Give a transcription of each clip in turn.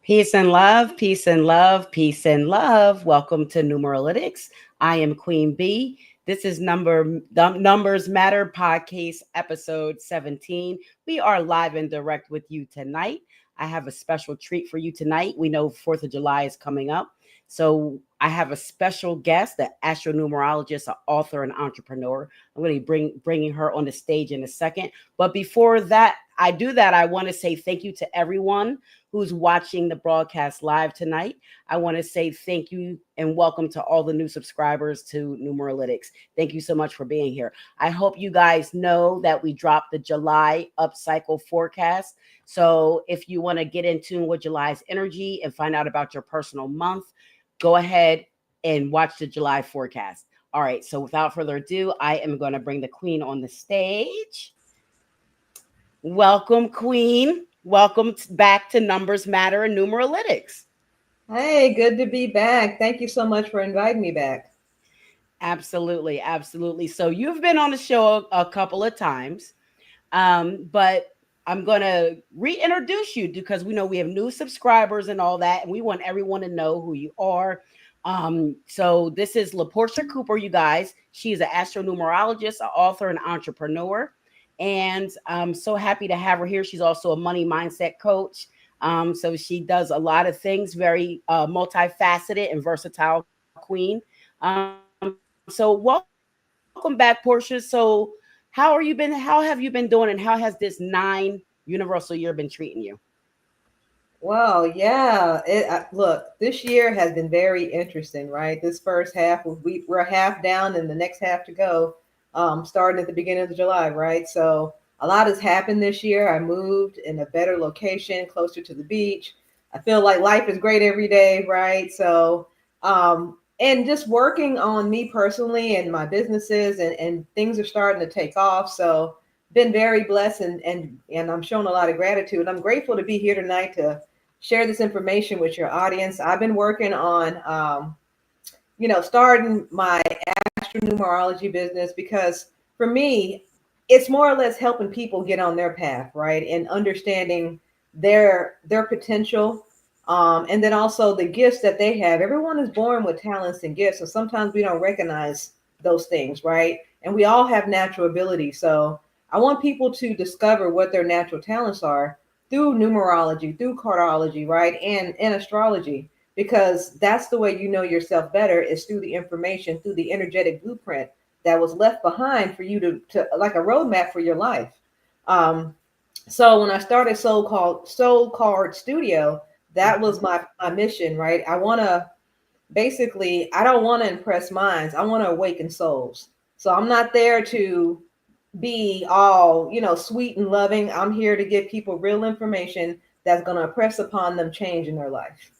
Peace and love, peace and love, peace and love. Welcome to Numerologics. I am Queen B. This is Numbers Matter Podcase episode 17. We are live and direct with you tonight. I have a special treat for you tonight. We know 4th of July is coming up. So I have a special guest, the Astro Numerologist, an author and entrepreneur. I'm going to be bringing her on the stage in a second. But before that, I want to say thank you to everyone who's watching the broadcast live tonight. I want to say thank you and welcome to all the new subscribers to Numerologics. Thank you so much for being here. I hope you guys know that we dropped the July upcycle forecast. So if you want to get in tune with July's energy and find out about your personal month, go ahead and watch the July forecast. All right, so without further ado, I am going to bring the Queen on the stage. Welcome, Queen. Welcome back to Numbers Matter and Numerologics. Hey, good to be back. Thank you so much for inviting me back. Absolutely, absolutely. So you've been on the show a couple of times, but I'm going to reintroduce you because we know we have new subscribers and all that, and we want everyone to know who you are. So this is LaPorcha Cooper, you guys. She is an Astro Numerologist, an author, and entrepreneur. And I'm so happy to have her here. She's also a money mindset coach. So she does a lot of things, very multifaceted and versatile queen. So welcome back, Portia. So how have you been doing, and how has this 9 universal year been treating you? Well, yeah. Look, this year has been very interesting, right? This first half, we're half down and the next half to go. Starting at the beginning of July, right? So a lot has happened this year. I moved in a better location, closer to the beach. I feel like life is great every day, right? So, and just working on me personally and my businesses and things are starting to take off. So been very blessed and I'm showing a lot of gratitude. I'm grateful to be here tonight to share this information with your audience. I've been working on, starting my Astro Numerology business because for me, it's more or less helping people get on their path, right? And understanding their potential. And then also the gifts that they have. Everyone is born with talents and gifts. So sometimes we don't recognize those things, right? And we all have natural ability. So I want people to discover what their natural talents are through numerology, through cardology, right? And astrology, because that's the way you know yourself better is through the information, through the energetic blueprint that was left behind for you to like a roadmap for your life. So when I started Soul Card Studio, that was my mission, right? I want to I don't want to impress minds. I want to awaken souls. So I'm not there to be all, sweet and loving. I'm here to give people real information that's going to impress upon them change in their life.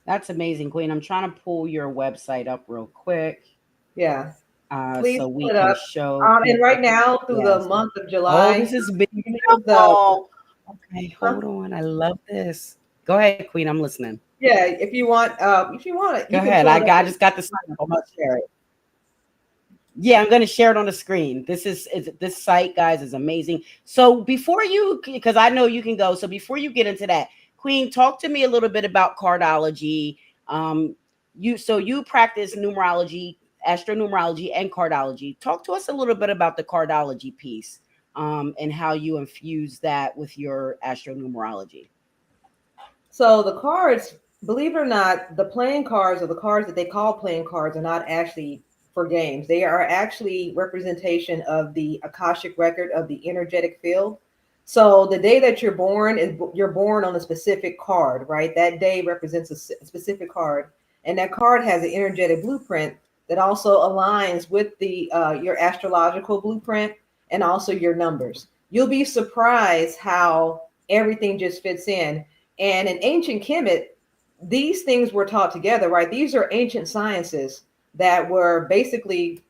That's amazing, Queen. I'm trying to pull your website up real quick. Yeah. Please So we pull it can up. show And right now through the yes. month of Oh, July, this is the beautiful. Okay, hold on. I love this. Go ahead, Queen. I'm listening. yeah, if you want it, Go you can ahead. pull it up. I just got the sign up. I'm gonna share it. Yeah, I'm gonna share it on the screen. This site, guys, is amazing. So before you, because I know you can go. So before you get into that, Queen, talk to me a little bit about cardology. You practice numerology, astro numerology, and cardology. Talk to us a little bit about the cardology piece, and how you infuse that with your astro numerology. So the cards, believe it or not, the playing cards or the cards that they call playing cards are not actually for games. They are actually representation of the Akashic record of the energetic field. So the day that you're born on a specific card, right? That day represents a specific card, and that card has an energetic blueprint that also aligns with the your astrological blueprint and also your numbers. You'll be surprised how everything just fits in. And in ancient Kemet, these things were taught together, right? These are ancient sciences that were basically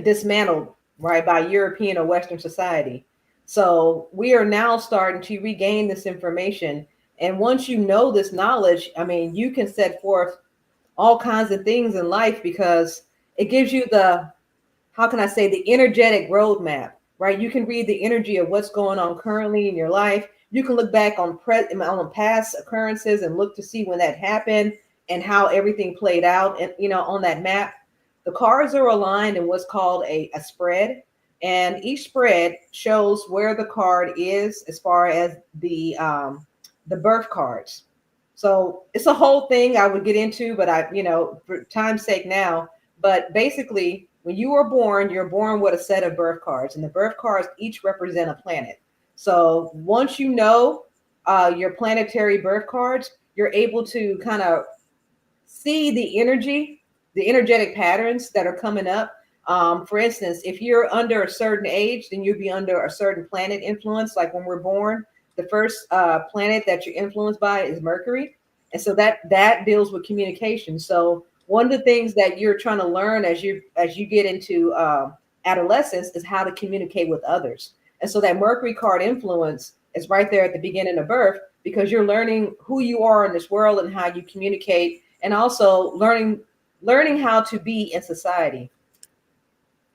dismantled, right, by European or Western society. So we are now starting to regain this information. And once you know this knowledge, I mean, you can set forth all kinds of things in life because it gives you the, how can I say, the energetic roadmap, right? You can read the energy of what's going on currently in your life. You can look back on past occurrences and look to see when that happened and how everything played out, and on that map. The cards are aligned in what's called a spread, and each spread shows where the card is as far as the birth cards. So it's a whole thing I would get into, but for time's sake now. But basically, when you are born, you're born with a set of birth cards, and the birth cards each represent a planet. So once you know your planetary birth cards, you're able to kind of see the energetic patterns that are coming up. For instance, if you're under a certain age, then you'll be under a certain planet influence. Like when we're born, the first planet that you're influenced by is Mercury, and so that deals with communication. So one of the things that you're trying to learn as you get into adolescence is how to communicate with others. And so that Mercury card influence is right there at the beginning of birth, because you're learning who you are in this world and how you communicate, and also learning how to be in society.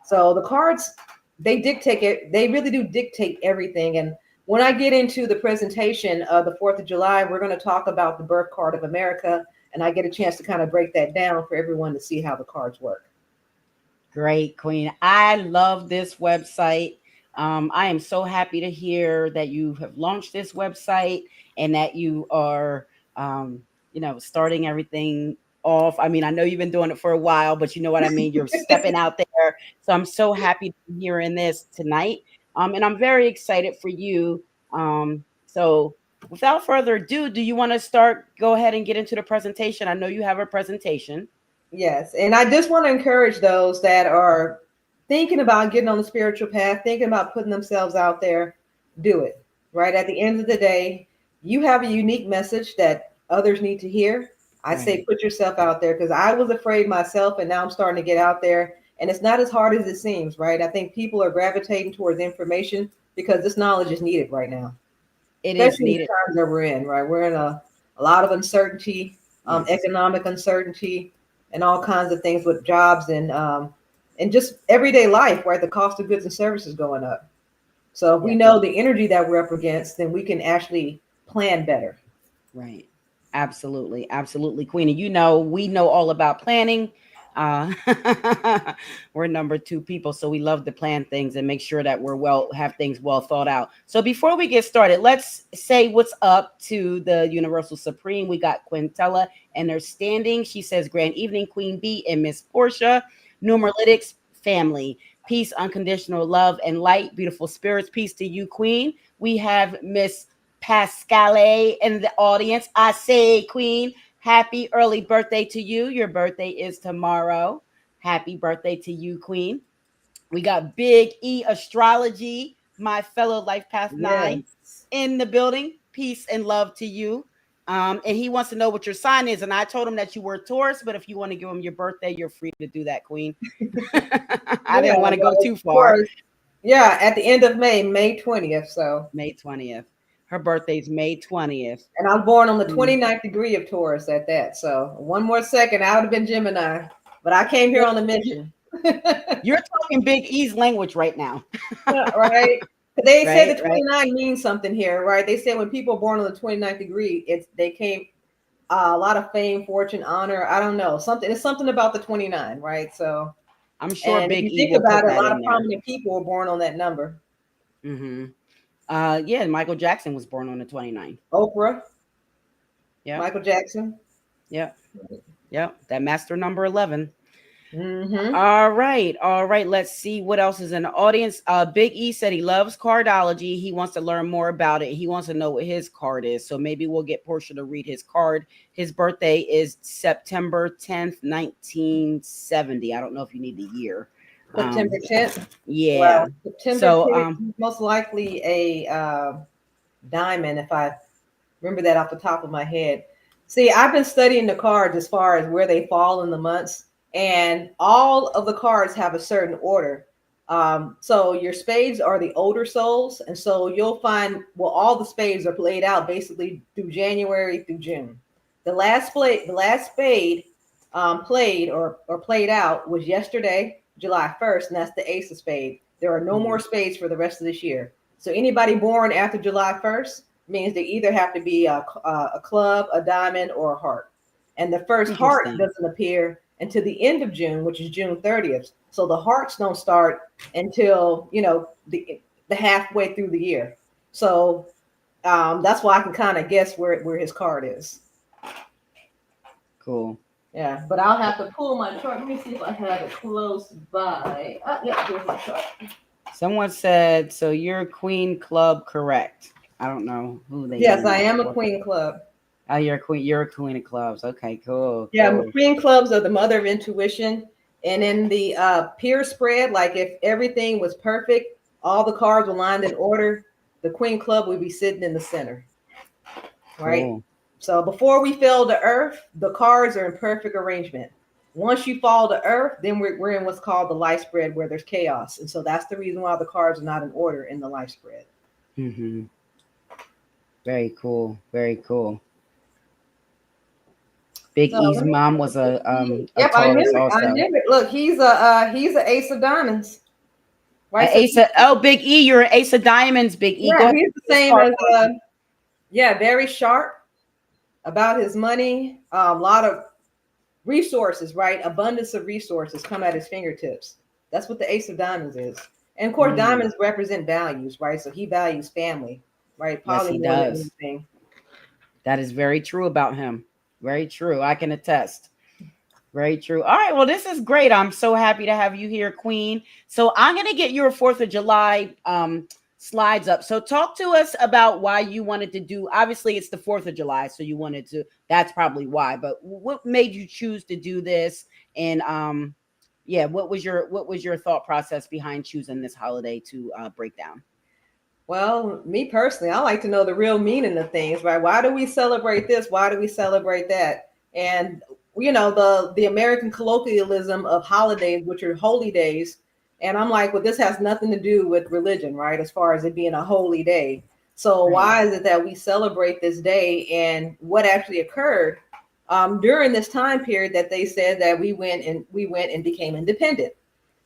So the cards, they dictate it. They really do dictate everything. And when I get into the presentation of the 4th of July, we're going to talk about the birth card of America, and I get a chance to kind of break that down for everyone to see how the cards work. Great, Queen. I love this website. I am so happy to hear that you have launched this website and that you are, starting everything off. I mean, I know you've been doing it for a while, but you know what I mean? You're stepping out there. So I'm so happy to be hearing this tonight. And I'm very excited for you. So without further ado, do you want to go ahead and get into the presentation? I know you have a presentation. Yes. And I just want to encourage those that are thinking about getting on the spiritual path, thinking about putting themselves out there, do it. Right. At the end of the day, you have a unique message that others need to hear. I say put yourself out there, because I was afraid myself, and now I'm starting to get out there. And it's not as hard as it seems, right? I think people are gravitating towards information because this knowledge is needed right now. Especially in the times that we're in, right? We're in a lot of uncertainty, economic uncertainty, and all kinds of things with jobs and just everyday life, right? The cost of goods and services going up. So if we know the energy that we're up against, then we can actually plan better. Right. Absolutely. Absolutely, Queen. And we know all about planning. We're number 2 people, so we love to plan things and make sure that have things well thought out. So before we get started, let's say what's up to the Universal Supreme. We got Quintella and they're standing. She says, "Grand evening, Queen B and Miss Portia, Numerologics family. Peace, unconditional love, and light. Beautiful spirits. Peace to you, Queen." We have Miss Pascale in the audience. I say, Queen, happy early birthday to you. Your birthday is tomorrow. Happy birthday to you, Queen. We got Big E Astrology, my fellow Life Path 9 in the building. Peace and love to you. And he wants to know what your sign is. And I told him that you were Taurus, but if you want to give him your birthday, you're free to do that, Queen. I didn't want to go too far. Yeah, at the end of May 20th. So May 20th. Her birthday's May 20th. And I'm born on the 29th degree of Taurus at that. So one more second, I would have been Gemini. But I came here on a mission. You're talking Big E's language right now. Right? They say the 29 means something here, right? They say when people are born on the 29th degree, they came a lot of fame, fortune, honor. I don't know. It's something about the 29, right? So I'm sure Big E think about it, a lot of prominent people were born on that number. Mm-hmm. Michael Jackson was born on the 29th. Oprah. Yeah. Michael Jackson. Yep. That master number 11. Mm-hmm. All right. Let's see what else is in the audience. Big E said he loves cardology. He wants to learn more about it. He wants to know what his card is. So maybe we'll get Portia to read his card. His birthday is September 10th, 1970. I don't know if you need the year. September 10th. Yeah. Well, September 10th, most likely a diamond, if I remember that off the top of my head. See, I've been studying the cards as far as where they fall in the months, and all of the cards have a certain order. So your spades are the older souls, and so you'll find, all the spades are played out basically through January through June. The last spade played or played out was yesterday, July 1st, and that's the Ace of Spades. There are no more spades for the rest of this year. So anybody born after July 1st means they either have to be a club, a diamond, or a heart. And the first heart doesn't appear until the end of June, which is June 30th. So the hearts don't start until, the halfway through the year. So that's why I can kind of guess where his card is. Cool. Yeah, but I'll have to pull my chart. Let me see if I have it close by. Yeah, here's my chart. Someone said, so you're Queen Club, correct? I don't know who they are. Yes, I am a Queen Club. Oh, you're a queen. You're a Queen of Clubs. Okay, cool. Yeah, cool. Queen Clubs are the mother of intuition. And in the peer spread, like if everything was perfect, all the cards were lined in order, the Queen Club would be sitting in the center. Right? Cool. So before we fell to earth, the cards are in perfect arrangement. Once you fall to earth, then we're in what's called the life spread, where there's chaos. And so that's the reason why the cards are not in order in the life spread. Mm-hmm. Very cool. Very cool. Big E's mom was a yep, Taurus also. I knew it. Look, he's an ace of diamonds. Right? Big E, you're an ace of diamonds, Big E. Yeah, he's the same as very sharp about his money. A lot of resources, right? Abundance of resources come at his fingertips. That's what the ace of diamonds is. And of course, diamonds represent values, right? So he values family, right? Yes, he does. That is very true about him. Very true. I can attest. Very true. All right. Well, this is great. I'm so happy to have you here, Queen. So I'm going to get your 4th of July slides up. So talk to us about why you wanted to do, obviously it's the 4th of July. So you wanted to, that's probably why, but what made you choose to do this? And what was your thought process behind choosing this holiday to break down? Well, me personally, I like to know the real meaning of things, right? Why do we celebrate this? Why do we celebrate that? And, the American colloquialism of holidays, which are holy days. And I'm like, well, this has nothing to do with religion, right? As far as it being a holy day. So why is it that we celebrate this day, and what actually occurred during this time period that they said that we went and became independent?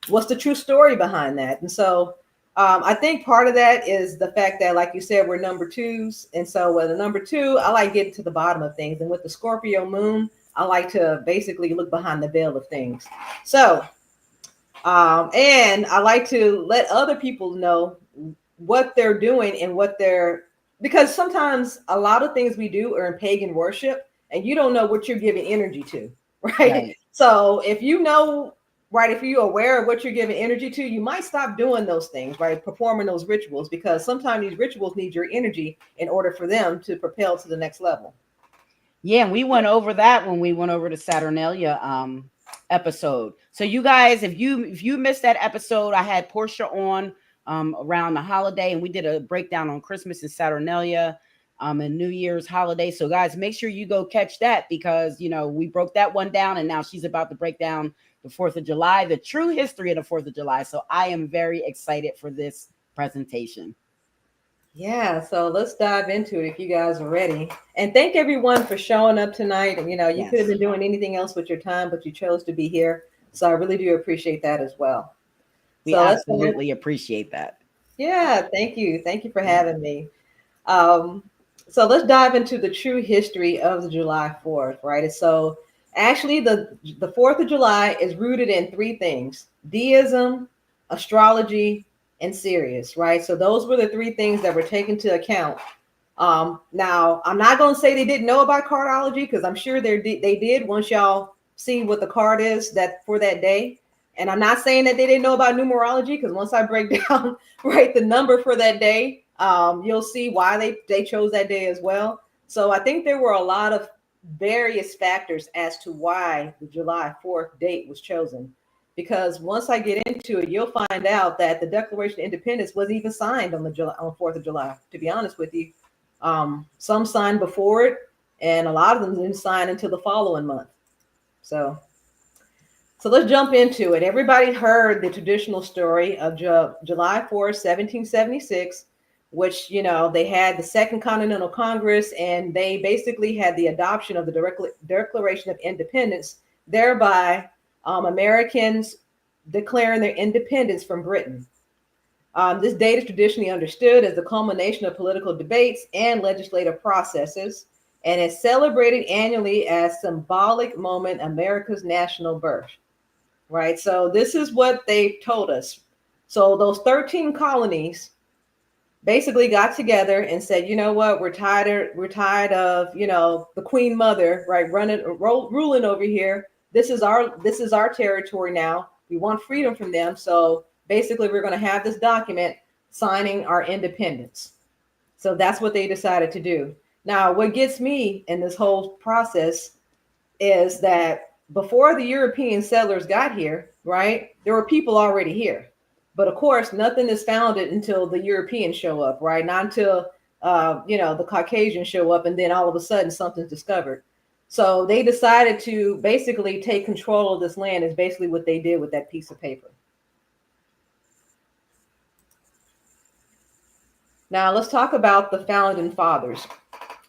What's the true story behind that? And so I think part of that is the fact that, like you said, we're number 2s. And so with a number 2, I like getting to the bottom of things. And with the Scorpio moon, I like to basically look behind the veil of things. So, and I like to let other people know what they're doing and because sometimes a lot of things we do are in pagan worship, and you don't know what you're giving energy to, right? So if you know, right, if you're aware of what you're giving energy to, you might stop doing those things, right? Performing those rituals, because sometimes these rituals need your energy in order for them to propel to the next level. Yeah, and we went over that when we went over the Saturnalia episode. So you guys, if you missed that episode, I had Portia on around the holiday, and we did a breakdown on Christmas and Saturnalia and New Year's holiday. So guys, make sure you go catch that, because we broke that one down, and now she's about to break down the 4th of July, the true history of the 4th of July. So I am very excited for this presentation. Yeah, so let's dive into it if you guys are ready. And thank everyone for showing up tonight. And you could have been doing anything else with your time, but you chose to be here. So I really do appreciate that as well. We absolutely appreciate that. Yeah, thank you. Thank you for having me. So let's dive into the true history of the July 4th, right? So actually, the 4th of July is rooted in 3 things: Deism, astrology, and Sirius, right? So those were the 3 things that were taken into account. Now, I'm not going to say they didn't know about cardology, because I'm sure they did once y'all see what the card is that for that day. And I'm not saying that they didn't know about numerology, because once I break down, right, the number for that day, you'll see why they chose that day as well. So I think there were a lot of various factors as to why the July 4th date was chosen. Because once I get into it, you'll find out that the Declaration of Independence wasn't even signed on the 4th of July, to be honest with you. Some signed before it, and a lot of them didn't sign until the following month. So let's jump into it. Everybody heard the traditional story of July 4th, 1776, which, they had the Second Continental Congress, and they basically had the adoption of the Declaration of Independence, thereby Americans declaring their independence from Britain. This date is traditionally understood as the culmination of political debates and legislative processes, and is celebrated annually as symbolic moment America's national birth. Right. So this is what they told us. So those 13 colonies basically got together and said, you know what, we're tired of, you know, the Queen Mother, right, ruling over here. This is our territory now. We want freedom from them. So basically, we're going to have this document signing our independence. So that's what they decided to do. Now, what gets me in this whole process is that before the European settlers got here, right, there were people already here. But of course, nothing is founded until the Europeans show up, right? Not until, the Caucasians show up and then all of a sudden something's discovered. So they decided to basically take control of this land is basically what they did with that piece of paper. Now let's talk about the founding fathers,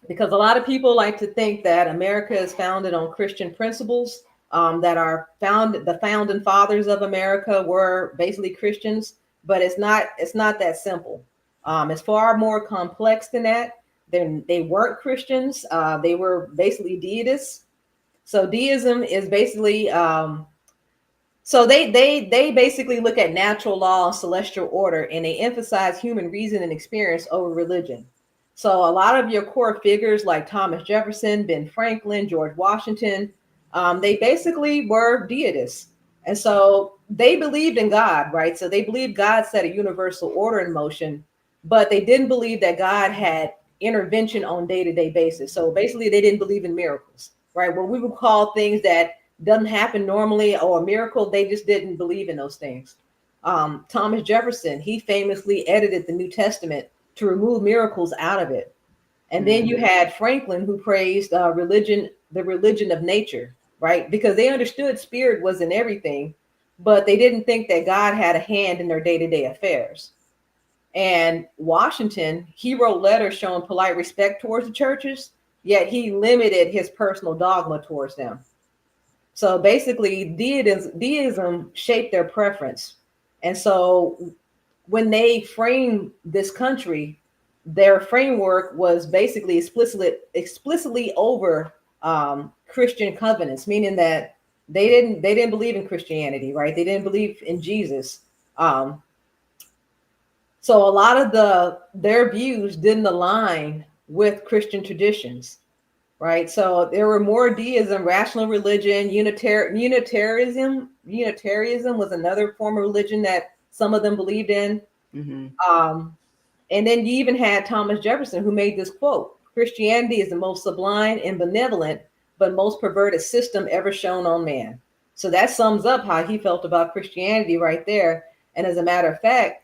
because a lot of people like to think that America is founded on Christian principles, that the founding fathers of America were basically Christians, but it's not that simple. It's far more complex than that. They weren't Christians. They were basically deists. So deism is basically so they basically look at natural law and celestial order, and they emphasize human reason and experience over religion. So a lot of your core figures like Thomas Jefferson, Ben Franklin, George Washington, they basically were deists. And so they believed in God, right? So they believed God set a universal order in motion, but they didn't believe that God had intervention on day-to-day basis. So basically they didn't believe in miracles, right? What we would call things that doesn't happen normally or a miracle, they just didn't believe in those things. Thomas Jefferson, he famously edited the New Testament to remove miracles out of it. And then you had Franklin, who praised the religion of nature, right? Because they understood spirit was in everything, but they didn't think that God had a hand in their day-to-day affairs. And Washington, he wrote letters showing polite respect towards the churches, yet he limited his personal dogma towards them. So basically, deism shaped their preference. And so when they framed this country, their framework was basically explicitly over Christian covenants, meaning that they didn't believe in Christianity, right? They didn't believe in Jesus. So a lot of their views didn't align with Christian traditions, right? So there were more deism, rational religion, Unitarianism was another form of religion that some of them believed in. Mm-hmm. And then you even had Thomas Jefferson, who made this quote: "Christianity is the most sublime and benevolent, but most perverted system ever shown on man." So that sums up how he felt about Christianity right there. And as a matter of fact,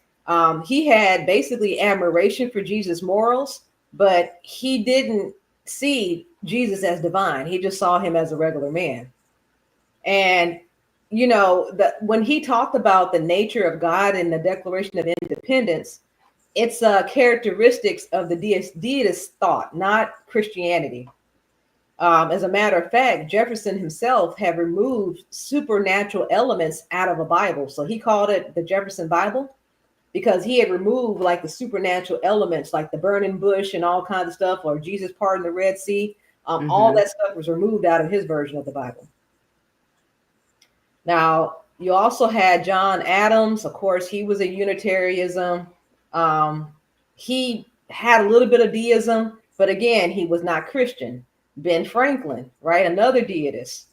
he had basically admiration for Jesus' morals, but he didn't see Jesus as divine. He just saw him as a regular man. And, when he talked about the nature of God in the Declaration of Independence, it's characteristics of the deist thought, not Christianity. As a matter of fact, Jefferson himself had removed supernatural elements out of a Bible. So he called it the Jefferson Bible, because he had removed like the supernatural elements, like the burning bush and all kinds of stuff, or Jesus parting the Red Sea. All that stuff was removed out of his version of the Bible. Now, you also had John Adams. Of course, he was a Unitarianism. He had a little bit of deism, but again, he was not Christian. Ben Franklin, right? Another deist.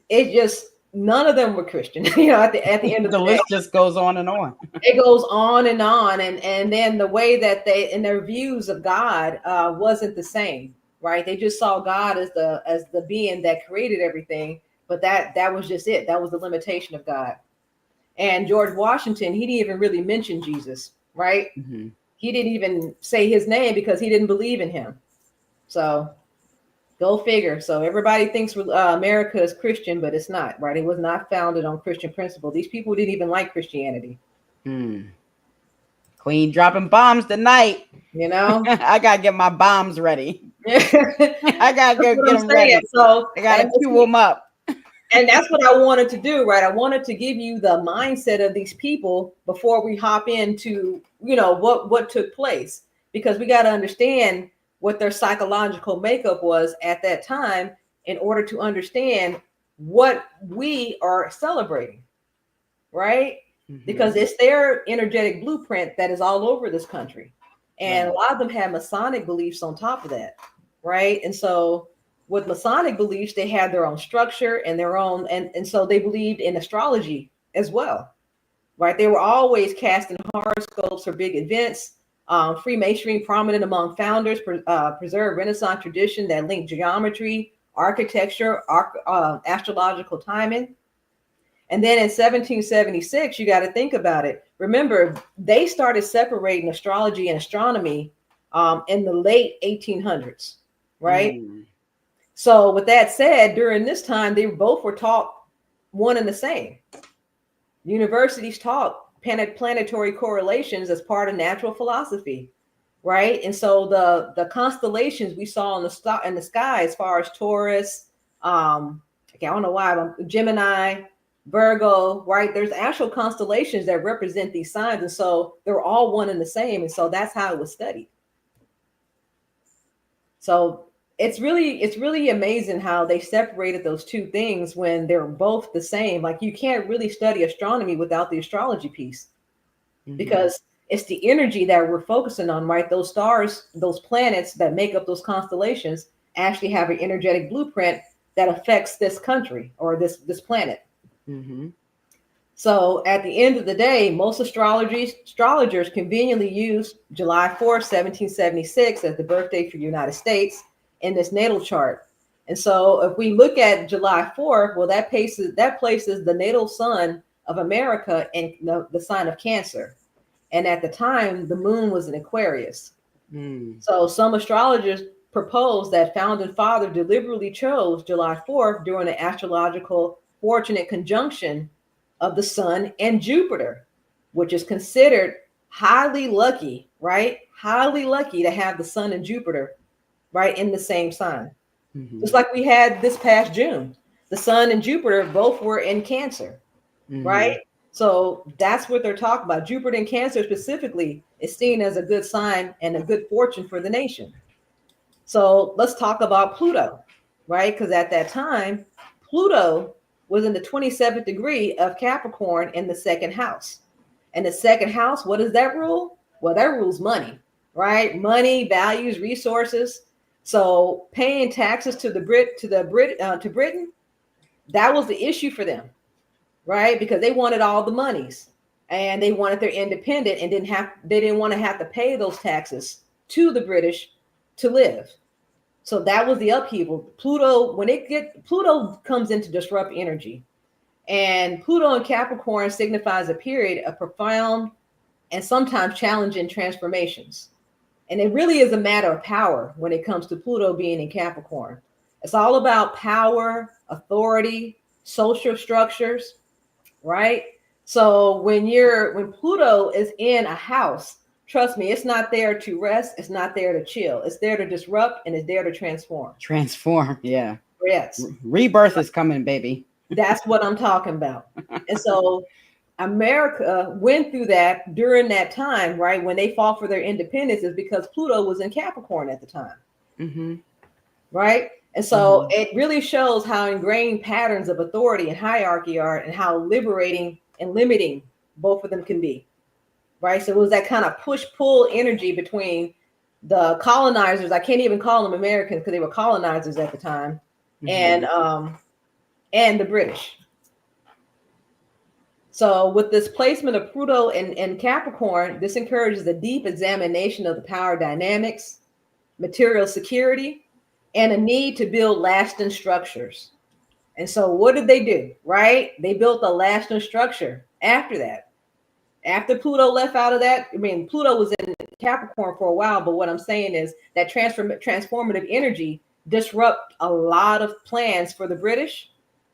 It just, none of them were Christian. At the end of the day, list just goes on and on. It goes on and on, and then the way that they, in their views of God, wasn't the same, right? They just saw God as the being that created everything, but that was just it. That was the limitation of God. And George Washington, he didn't even really mention Jesus, right? Mm-hmm. He didn't even say his name because he didn't believe in him. So go figure. So everybody thinks America is Christian, but it's not, right? It was not founded on Christian principle. These people didn't even like Christianity. Queen dropping bombs tonight. I gotta get my bombs ready. I gotta get them ready. So I gotta cue them up. And that's what I wanted to do, right? I wanted to give you the mindset of these people before we hop into, what took place, because we got to understand what their psychological makeup was at that time in order to understand what we are celebrating, right? Because it's their energetic blueprint that is all over this country. And a lot of them have Masonic beliefs on top of that, right? And so with Masonic beliefs, they had their own structure and their own, and so they believed in astrology as well, right? They were always casting horoscopes for big events. Freemasonry, prominent among founders, preserved Renaissance tradition that linked geometry, architecture, astrological timing. And then in 1776, you got to think about it. Remember, they started separating astrology and astronomy in the late 1800s, right? So with that said, during this time, they both were taught one and the same. Universities taught planetary correlations as part of natural philosophy, right? And so the constellations we saw in the sky, as far as Taurus, I don't know why, Gemini, Virgo, right? There's actual constellations that represent these signs, and so they're all one and the same, and so that's how it was studied. So it's really amazing how they separated those two things when they're both the same. Like, you can't really study astronomy without the astrology piece, because it's the energy that we're focusing on, right? Those stars, those planets that make up those constellations actually have an energetic blueprint that affects this country or this planet. So at the end of the day, most astrologers conveniently use July 4th, 1776 as the birthday for the United States in this natal chart. And so if we look at July 4th, well, that places the natal sun of America in the sign of Cancer. And at the time, the moon was in Aquarius. So some astrologers propose that founding father deliberately chose July 4th during an astrological fortunate conjunction of the sun and Jupiter, which is considered highly lucky, right? Highly lucky to have the sun and Jupiter, right, in the same sign. Just like we had this past June, the sun and Jupiter both were in Cancer, right? So that's what they're talking about. Jupiter in Cancer specifically is seen as a good sign and a good fortune for the nation. So let's talk about Pluto, right? Because at that time, Pluto was in the 27th degree of Capricorn in the second house. And the second house, what does that rule? Well, that rules money, right? Money, values, resources. So paying taxes to Britain, that was the issue for them, right? Because they wanted all the monies and they wanted their independence and they didn't want to have to pay those taxes to the British to live. So that was the upheaval. Pluto comes in to disrupt energy. And Pluto in Capricorn signifies a period of profound and sometimes challenging transformations. And it really is a matter of power when it comes to Pluto being in Capricorn. It's all about power, authority, social structures, right? So when Pluto is in a house, trust me, it's not there to rest. It's not there to chill. It's there to disrupt and it's there to transform. Transform, yeah. Yes. Rebirth is coming, baby. That's what I'm talking about. And so America went through that during that time, right? When they fought for their independence, is because Pluto was in Capricorn at the time. Right? And so it really shows how ingrained patterns of authority and hierarchy are and how liberating and limiting both of them can be. Right. So it was that kind of push-pull energy between the colonizers. I can't even call them Americans because they were colonizers at the time, and the British. So with this placement of Pluto in Capricorn, this encourages a deep examination of the power dynamics, material security, and a need to build lasting structures. And so what did they do? Right? They built a lasting structure after that. After Pluto left out of that, I mean, Pluto was in Capricorn for a while, but what I'm saying is that transformative energy disrupt a lot of plans for the British,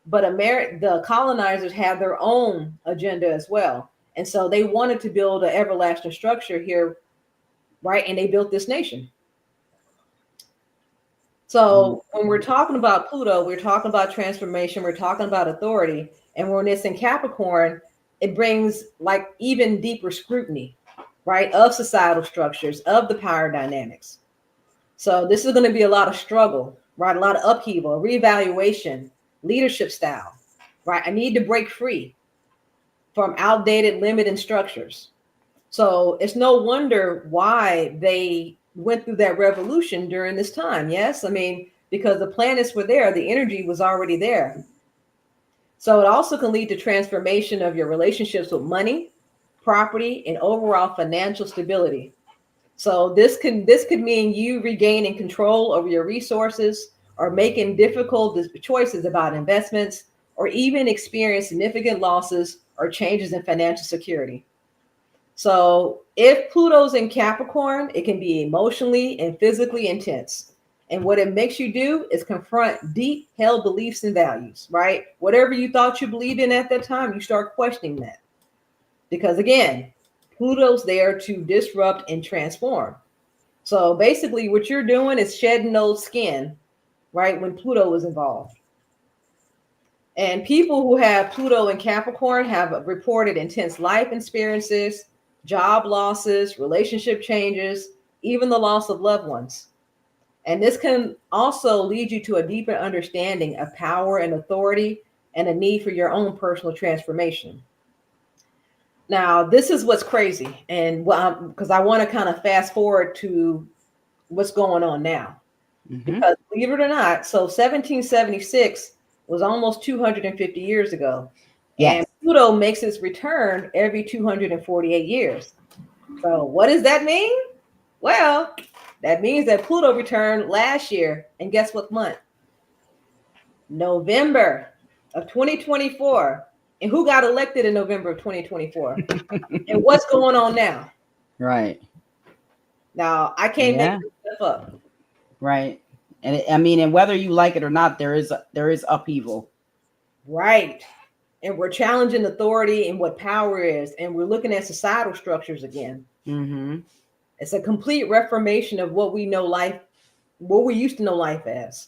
but the colonizers have their own agenda as well. And so they wanted to build an everlasting structure here, right? And they built this nation. So when we're talking about Pluto, we're talking about transformation, we're talking about authority. And when it's in Capricorn, it brings like even deeper scrutiny, right, of societal structures, of the power dynamics. So this is going to be a lot of struggle, right? A lot of upheaval, reevaluation, leadership style, right? I need to break free from outdated limiting structures. So it's no wonder why they went through that revolution during this time. Yes. I mean, because the planets were there, the energy was already there. So it also can lead to transformation of your relationships with money, property, and overall financial stability. So this could mean you regaining control over your resources or making difficult choices about investments or even experience significant losses or changes in financial security. So if Pluto's in Capricorn, it can be emotionally and physically intense. And what it makes you do is confront deep held beliefs and values, right? Whatever you thought you believed in at that time, you start questioning that. Because again, Pluto's there to disrupt and transform. So basically, what you're doing is shedding old skin, right? When Pluto is involved. And people who have Pluto in Capricorn have reported intense life experiences, job losses, relationship changes, even the loss of loved ones. And this can also lead you to a deeper understanding of power and authority and a need for your own personal transformation. Now, this is what's crazy. And because I want to kind of fast forward to what's going on now. Because believe it or not, so 1776 was almost 250 years ago. Yes. And Pluto makes its return every 248 years. So what does that mean? Well, that means that Pluto returned last year. And guess what month? November of 2024. And who got elected in November of 2024? And what's going on now? Right. Now, I can't make this stuff up. Right. And I mean, and whether you like it or not, there is upheaval. Right. And we're challenging authority and what power is. And we're looking at societal structures again. It's a complete reformation of what we know life, what we used to know life as,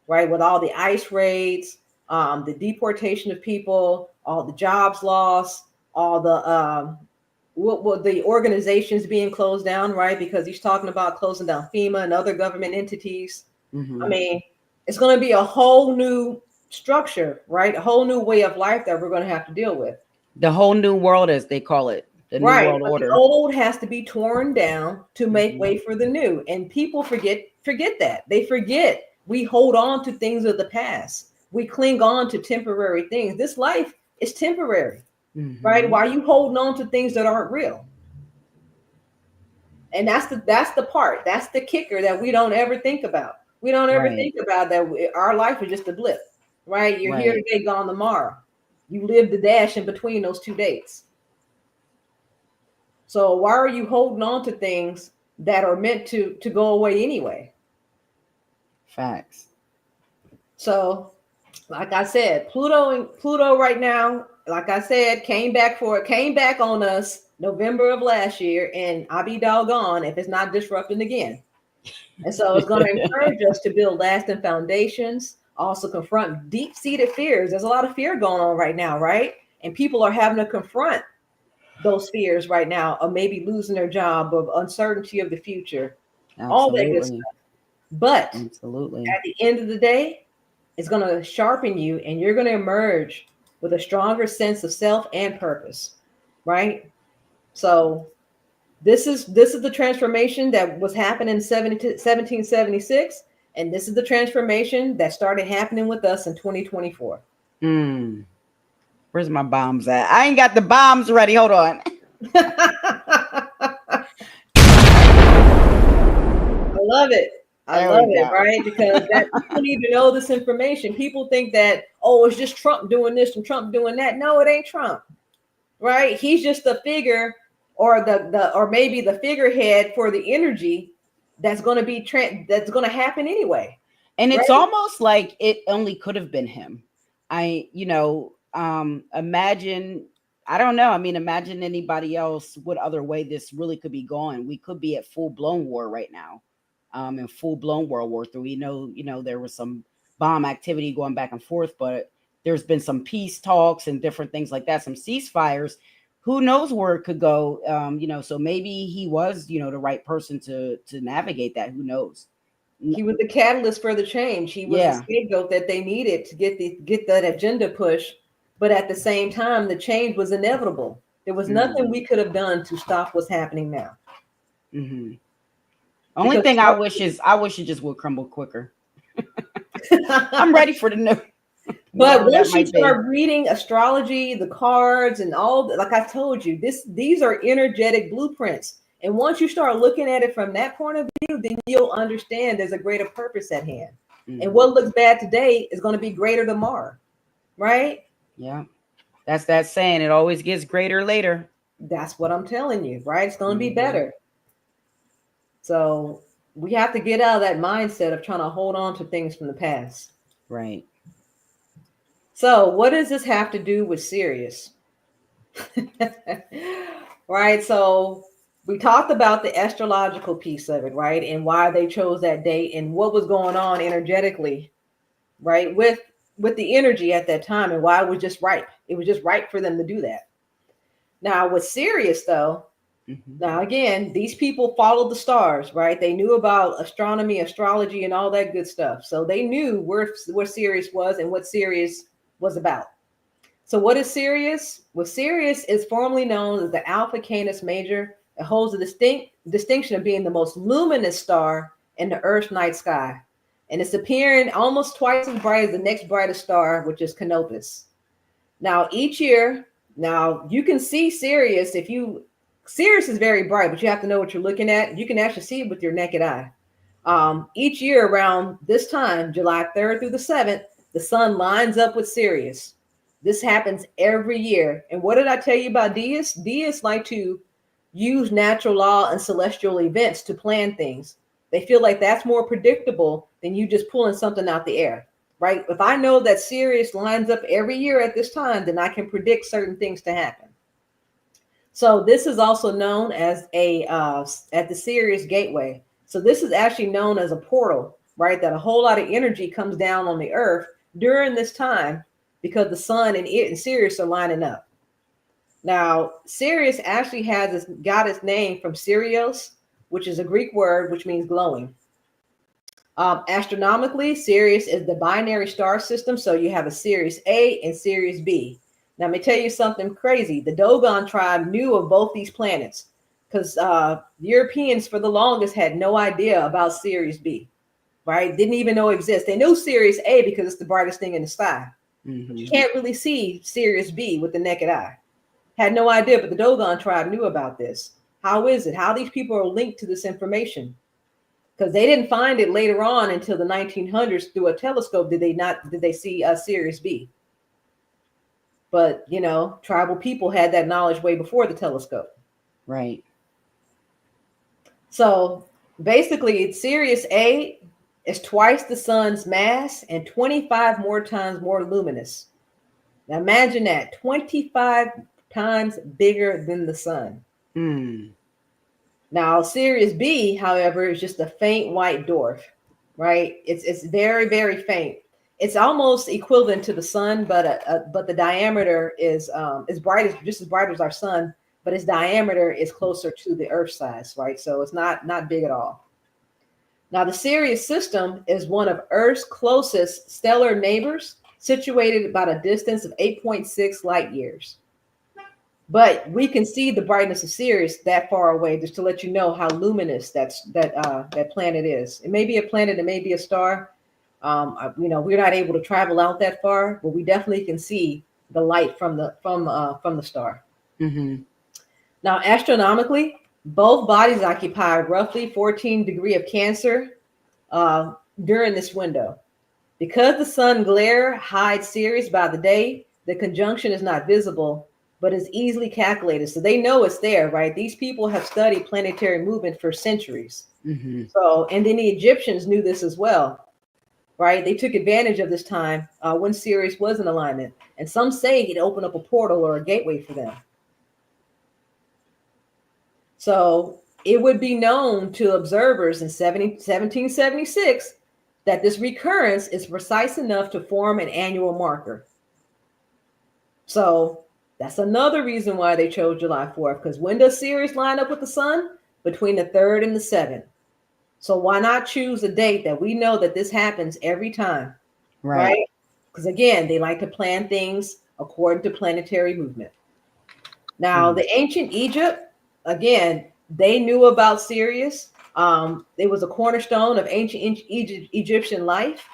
right? With all the ICE raids, the deportation of people, all the jobs lost, all the what the organizations being closed down, right? Because he's talking about closing down FEMA and other government entities. I mean, it's going to be a whole new structure, right? A whole new way of life that we're going to have to deal with. The whole new world, as they call it, the new world order. The old has to be torn down to make way for the new. And people forget that. They forget we hold on to things of the past. We cling on to temporary things. This life is temporary, right? Why are you holding on to things that aren't real? And that's the part. That's the kicker that we don't ever think about. We don't ever think about that our life is just a blip, right? You're here today, gone tomorrow. You live the dash in between those two dates. So why are you holding on to things that are meant to go away anyway? Facts. So, like I said, Pluto right now, like I said, came back on us November of last year, and I'll be doggone if it's not disrupting again. And so it's going to encourage us to build lasting foundations, also confront deep-seated fears. There's a lot of fear going on right now, right? And people are having to confront those fears right now of maybe losing their job, of uncertainty of the future, all that good stuff. But absolutely, at the end of the day, it's going to sharpen you, and you're going to emerge with a stronger sense of self and purpose, right? So this is the transformation that was happening in 1776, and this is the transformation that started happening with us in 2024. Where's my bombs at? I ain't got the bombs ready. Hold on. I love it. I love it, right? Because people need to know this information. People think that, oh, it's just Trump doing this and Trump doing that. No, it ain't Trump, right? He's just the figure, or or maybe the figurehead for the energy that's going to be that's going to happen anyway. And it's almost like it only could have been him. Imagine, I don't know. I mean, imagine anybody else, what other way this really could be going. We could be at full blown war right now. in full-blown World War III. We know, there was some bomb activity going back and forth, but there's been some peace talks and different things like that, some ceasefires. Who knows where it could go? So maybe he was, the right person to navigate that. Who knows? He was the catalyst for the change. He was the scapegoat that they needed to get that agenda push. But at the same time, the change was inevitable. There was nothing we could have done to stop what's happening now. Mm-hmm. Only thing I wish it just would crumble quicker. I'm ready for the new. But once you start reading astrology, the cards, and all, like I told you, these are energetic blueprints. And once you start looking at it from that point of view, then you'll understand there's a greater purpose at hand. Mm-hmm. And what looks bad today is going to be greater tomorrow, right? Yeah, that's that saying. It always gets greater later. That's what I'm telling you, right? It's going to be better. So we have to get out of that mindset of trying to hold on to things from the past. Right. So what does this have to do with Sirius? Right. So we talked about the astrological piece of it, right? And why they chose that date and what was going on energetically, right? With the energy at that time and why it was just right. It was just right for them to do that. Now with Sirius though, now again, these people followed the stars, right? They knew about astronomy, astrology, and all that good stuff. So they knew where Sirius was and what Sirius was about. So what is Sirius? Well, Sirius is formerly known as the Alpha Canis Major. It holds a distinction of being the most luminous star in the Earth's night sky. And it's appearing almost twice as bright as the next brightest star, which is Canopus. Now, each year, you can see Sirius Sirius is very bright, but you have to know what you're looking at. You can actually see it with your naked eye. Each year around this time, July 3rd through the 7th, the sun lines up with Sirius. This happens every year. And what did I tell you about deists? Deists like to use natural law and celestial events to plan things. They feel like that's more predictable than you just pulling something out the air, right? If I know that Sirius lines up every year at this time, then I can predict certain things to happen. So this is also known as at the Sirius Gateway. So this is actually known as a portal, right? That a whole lot of energy comes down on the earth during this time because the sun and Sirius are lining up. Now, Sirius actually got its name from Sirios, which is a Greek word which means glowing. Astronomically, Sirius is the binary star system. So you have a Sirius A and Sirius B. Now, let me tell you something crazy. The Dogon tribe knew of both these planets because Europeans for the longest had no idea about Sirius B, right? Didn't even know it exists. They knew Sirius A because it's the brightest thing in the sky. But you can't really see Sirius B with the naked eye. Had no idea, but the Dogon tribe knew about this. How is it? How these people are linked to this information? Because they didn't find it later on until the 1900s through a telescope. Did they see Sirius B? But, tribal people had that knowledge way before the telescope. Right. So basically, Sirius A is twice the sun's mass and 25 more times more luminous. Now imagine that, 25 times bigger than the sun. Now, Sirius B, however, is just a faint white dwarf, right? It's very, very faint. It's almost equivalent to the sun, but the diameter is just as bright as our sun, but its diameter is closer to the Earth size, right? So it's not big at all. Now, the Sirius system is one of Earth's closest stellar neighbors, situated about a distance of 8.6 light years. But we can see the brightness of Sirius that far away, just to let you know how luminous that planet is. It may be a planet, it may be a star. We're not able to travel out that far, but we definitely can see the light from the star. Now, astronomically, both bodies occupy roughly 14 degrees of Cancer during this window. Because the sun glare hides Sirius by the day, the conjunction is not visible, but is easily calculated. So they know it's there, right? These people have studied planetary movement for centuries. So, and then the Egyptians knew this as well, right? They took advantage of this time when Sirius was in alignment. And some say it opened up a portal or a gateway for them. So it would be known to observers in 1776 that this recurrence is precise enough to form an annual marker. So that's another reason why they chose July 4th, because when does Sirius line up with the sun? Between the 3rd and the 7th. So why not choose a date that we know that this happens every time, right? Because again, they like to plan things according to planetary movement. Now, the ancient Egypt, again, they knew about Sirius. It was a cornerstone of ancient Egyptian life.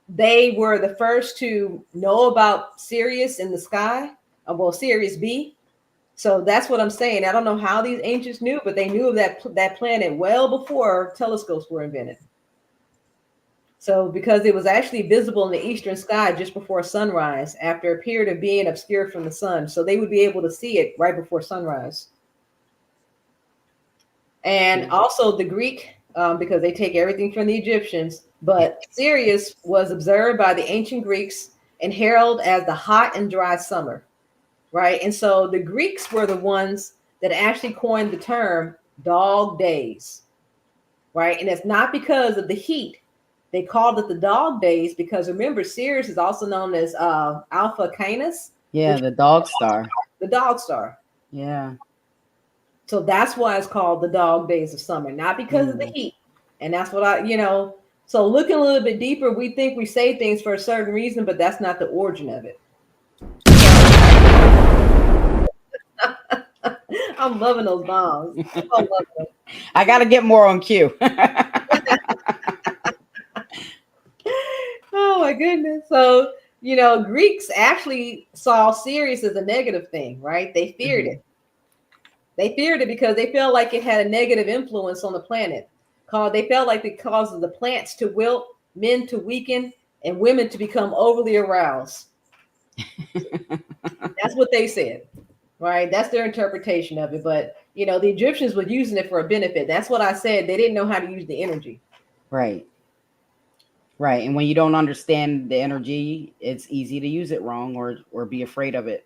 They were the first to know about Sirius in the sky, well, Sirius B. So that's what I'm saying. I don't know how these ancients knew, but they knew of that planet well before telescopes were invented. So because it was actually visible in the eastern sky just before sunrise, after a period of being obscured from the sun. So they would be able to see it right before sunrise. And also the Greek, because they take everything from the Egyptians, but Sirius was observed by the ancient Greeks and heralded as the hot and dry summer, right? And so the Greeks were the ones that actually coined the term dog days, right? And it's not because of the heat. They called it the dog days because remember, Sirius is also known as Alpha Canis. Yeah, the dog star. The dog star. Yeah. So that's why it's called the dog days of summer, not because of the heat. And that's what so looking a little bit deeper, we think we say things for a certain reason, but that's not the origin of it. I'm loving those bombs. I got to get more on cue. Oh my goodness. So, Greeks actually saw Sirius as a negative thing, right? They feared it. They feared it because they felt like it had a negative influence on the planet. They felt like it causes the plants to wilt, men to weaken, and women to become overly aroused. That's what they said, right? That's their interpretation of it. But, the Egyptians were using it for a benefit. That's what I said. They didn't know how to use the energy. Right. Right. And when you don't understand the energy, it's easy to use it wrong or be afraid of it.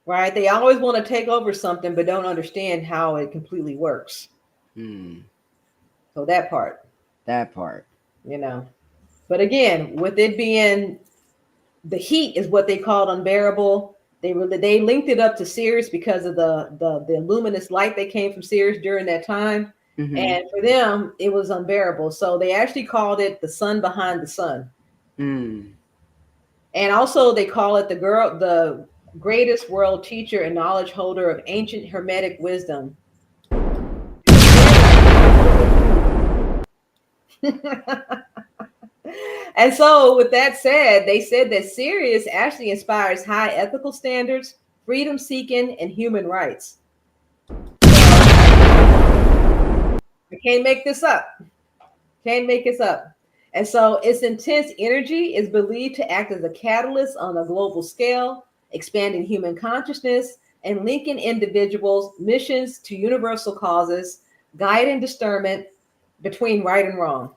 Right. They always want to take over something, but don't understand how it completely works. So that part. But again, with it being the heat is what they called unbearable. They linked it up to Sirius because of the luminous light that came from Sirius during that time. And for them, it was unbearable. So they actually called it the sun behind the sun. And also they call it the greatest world teacher and knowledge holder of ancient Hermetic wisdom. And so with that said, they said that Sirius actually inspires high ethical standards, freedom seeking, and human rights. I can't make this up. And so its intense energy is believed to act as a catalyst on a global scale, expanding human consciousness and linking individuals' missions to universal causes, guiding discernment between right and wrong.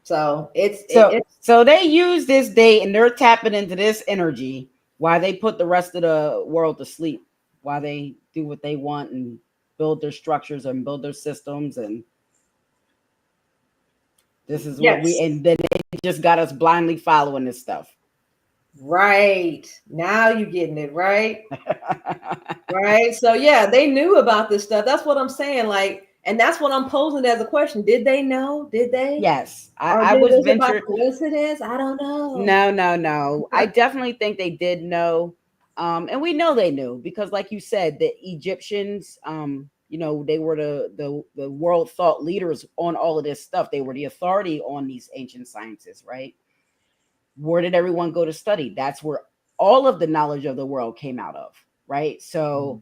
So so they use this date and they're tapping into this energy while they put the rest of the world to sleep, while they do what they want and build their structures and build their systems. And this is what and then they just got us blindly following this stuff. Right. Now you're getting it, right? Right. So yeah, they knew about this stuff. That's what I'm saying. And that's what I'm posing as a question. Did they know? Did they? Yes. I was venturing. Coincidence? I don't know. No. I definitely think they did know. And we know they knew because, like you said, the Egyptians, they were the world thought leaders on all of this stuff. They were the authority on these ancient sciences, right? Where did everyone go to study? That's where all of the knowledge of the world came out of, right? So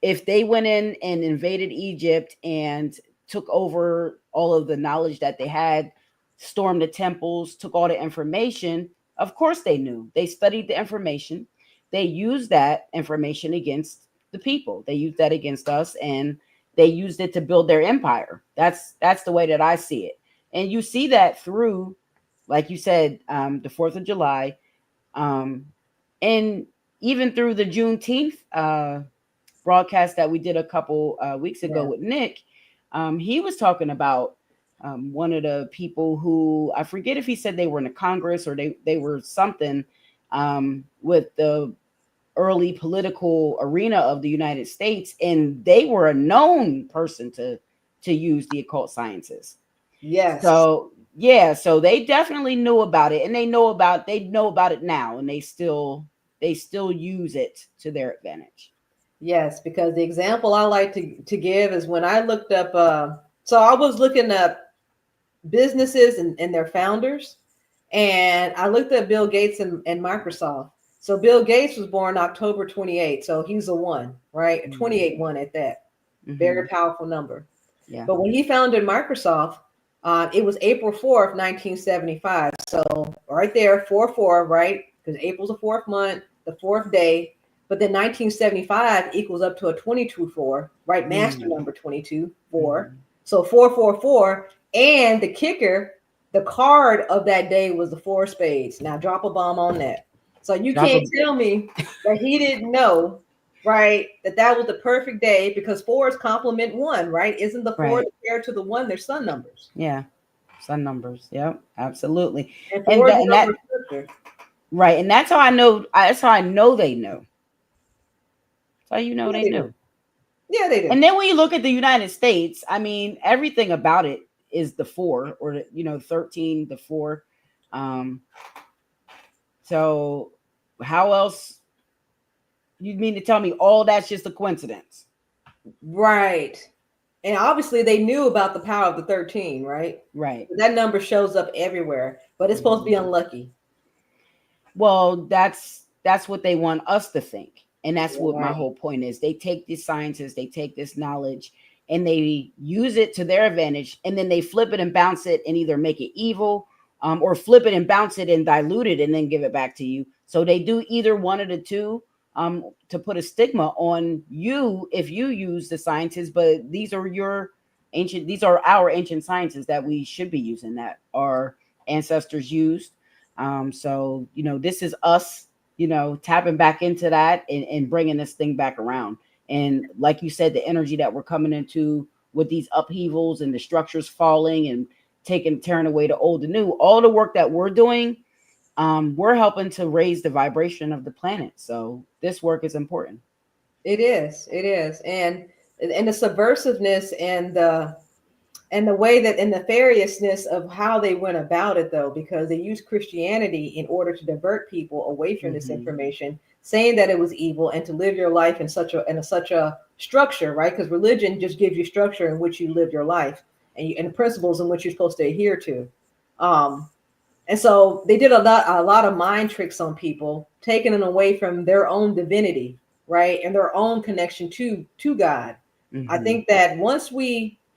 if they went in and invaded Egypt and took over all of the knowledge that they had, stormed the temples, took all the information, of course they knew. They studied the information. They used that information against the people. They used that against us, and they used it to build their empire. That's the way that I see it. And you see that through, like you said, the 4th of July, and even through the Juneteenth broadcast that we did a couple weeks ago Yeah. with Nick, he was talking about one of the people who, I forget if he said they were in the Congress or they were something with the early political arena of the United States, and they were a known person to use the occult sciences. Yes. So yeah, so they definitely knew about it, and they know about it now, and they still use it to their advantage. Yes, because the example I like to give is when I looked up, so I was looking up businesses and their founders, and I looked at Bill Gates and Microsoft. So Bill Gates was born October 28th, so he's a one, right? A 28 one at that. Very powerful number. Yeah. But when he founded Microsoft, it was April 4th, 1975. So right there, 4-4, right? Because April's the fourth month, the fourth day. But then 1975 equals up to a 22-4, right? Master number 22-4. So 444. And the kicker, the card of that day was the 4 of spades. Now drop a bomb on that. So you can't tell me that he didn't know, right? That was the perfect day, because 4s complement 1, right? Isn't the 4 compared to the 1? They're sun numbers. Yeah, sun numbers. Yep, absolutely. And 4 is the number of scripture. Right, and that's how I know. That's how I know they know. That's how you know they knew. Yeah, they do. And then when you look at the United States, I mean, everything about it is the 4, or 13, the 4. So how else you mean to tell me all that's just a coincidence? Right. And obviously they knew about the power of the 13, right? Right. That number shows up everywhere, but it's supposed to be unlucky. Well, that's what they want us to think. And that's what my whole point is. They take these sciences, they take this knowledge, and they use it to their advantage, and then they flip it and bounce it and either make it evil, or flip it and bounce it and dilute it and then give it back to you. So they do either one of the two, to put a stigma on you if you use the sciences. But these are our ancient sciences that we should be using, that our ancestors used. So this is us, tapping back into that and bringing this thing back around. And like you said, the energy that we're coming into with these upheavals and the structures falling and tearing away the old and new, all the work that we're doing, we're helping to raise the vibration of the planet. So this work is important. It is. And the subversiveness and the way that, and the nefariousness of how they went about it, though, because they used Christianity in order to divert people away from this information, saying that it was evil, and to live your life in such a structure, right? Because religion just gives you structure in which you live your life, and the principles in which you're supposed to adhere to. And so they did a lot of mind tricks on people, taking them away from their own divinity, right? And their own connection to God. I think that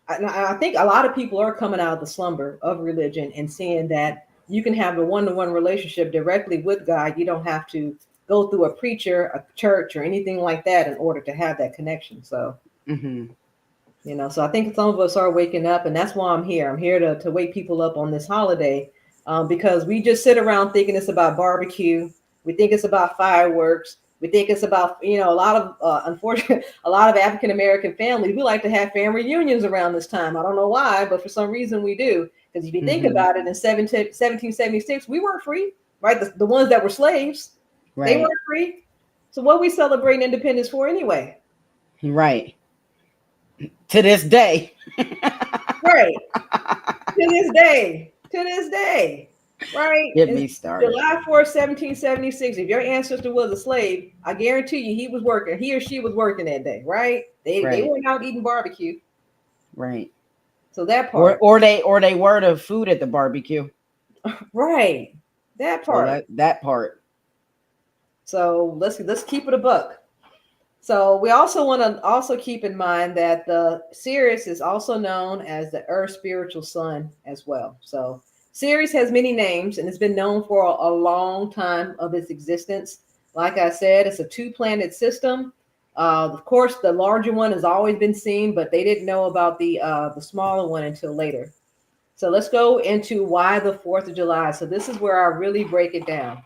I think a lot of people are coming out of the slumber of religion and seeing that you can have a one-to-one relationship directly with God. You don't have to go through a preacher, a church, or anything like that in order to have that connection. So, so I think some of us are waking up, and that's why I'm here. I'm here to wake people up on this holiday, because we just sit around thinking it's about barbecue. We think it's about fireworks. We think it's about, a lot of, unfortunately, a lot of African-American families, we like to have family reunions around this time. I don't know why, but for some reason we do. Because if you think about it, in 1776, we weren't free, right? The ones that were slaves, they weren't free. So what we celebrate independence for anyway? Right. To this day. Right. To this day. Right. Get me started. July 4th, 1776. If your ancestor was a slave, I guarantee you he or she was working that day, right? They weren't out eating barbecue. Right. So that part. Or they were the food at the barbecue. Right. That part. So that part. So let's keep it a buck. So we also want to keep in mind that the Sirius is also known as the Earth's spiritual sun as well. So Sirius has many names, and it's been known for a long time of its existence. Like I said, it's a 2-planet system. Of course, the larger one has always been seen, but they didn't know about the smaller one until later. So let's go into why the 4th of July. So this is where I really break it down.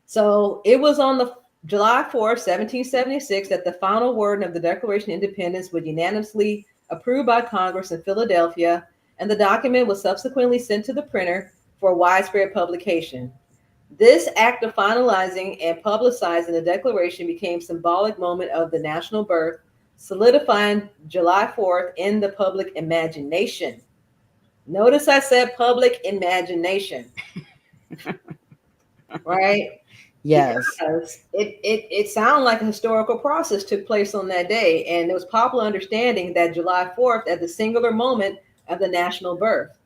So it was on July 4th, 1776, that the final word of the Declaration of Independence was unanimously approved by Congress in Philadelphia, and the document was subsequently sent to the printer for widespread publication. This act of finalizing and publicizing the Declaration became a symbolic moment of the national birth, solidifying July 4th in the public imagination. Notice I said public imagination, right? Yes. Because it sounded like a historical process took place on that day, and there was popular understanding that July 4th as the singular moment of the national birth,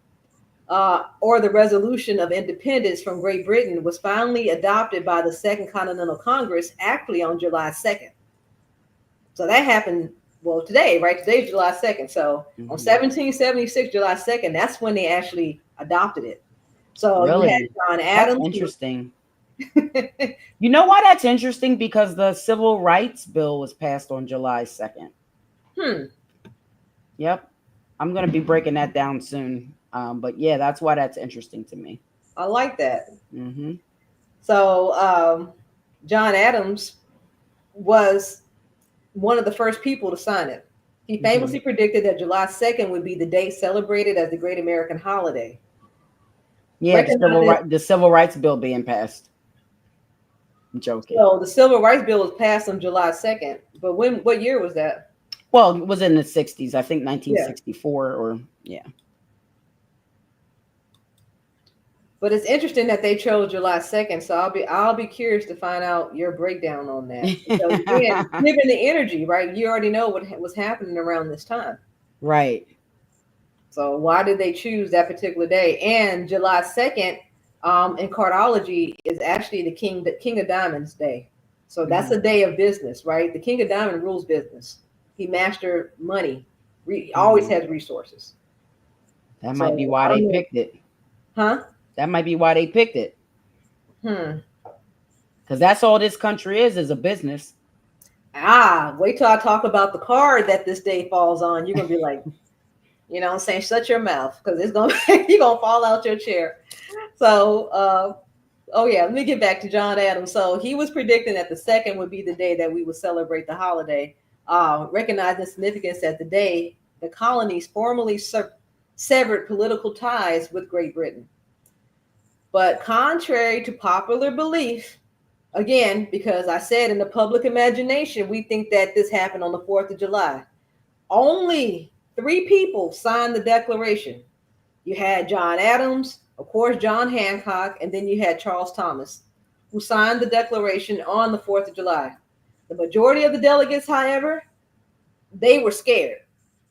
or the resolution of independence from Great Britain, was finally adopted by the Second Continental Congress, actually on July 2nd. So that happened, well, today, right? Today's July 2nd. So on 1776, July 2nd, that's when they actually adopted it. So you had John Adams. That's interesting. You know why that's interesting? Because the Civil Rights Bill was passed on July 2nd. Yep. I'm going to be breaking that down soon. But yeah, that's why that's interesting to me. I like that. So John Adams was one of the first people to sign it. He famously predicted that July 2nd would be the date celebrated as the Great American Holiday. Yeah, the Civil Rights Bill being passed. I'm joking. So the Civil Rights Bill was passed on July 2nd. But what year was that? Well, it was in the 60s. I think 1964 or yeah. But it's interesting that they chose July 2nd. So I'll be curious to find out your breakdown on that. Because again, given the energy, right? You already know what was happening around this time. Right. So why did they choose that particular day? And July 2nd in Cardology is actually the King of Diamonds day. So that's a day of business, right? The King of Diamonds rules business. He mastered money. Always has resources. That might be why they picked it. Huh? That might be why they picked it. Because that's all this country is a business. Wait till I talk about the card that this day falls on. You're going to be like, you know what I'm saying? Shut your mouth, because you're going to fall out your chair. So, let me get back to John Adams. So he was predicting that the 2nd would be the day that we would celebrate the holiday, recognizing the significance that the day the colonies formally severed political ties with Great Britain. But contrary to popular belief, again, because I said in the public imagination, we think that this happened on the 4th of July. Only 3 people signed the Declaration. You had John Adams, of course, John Hancock, and then you had Charles Thomas, who signed the Declaration on the 4th of July. The majority of the delegates, however, they were scared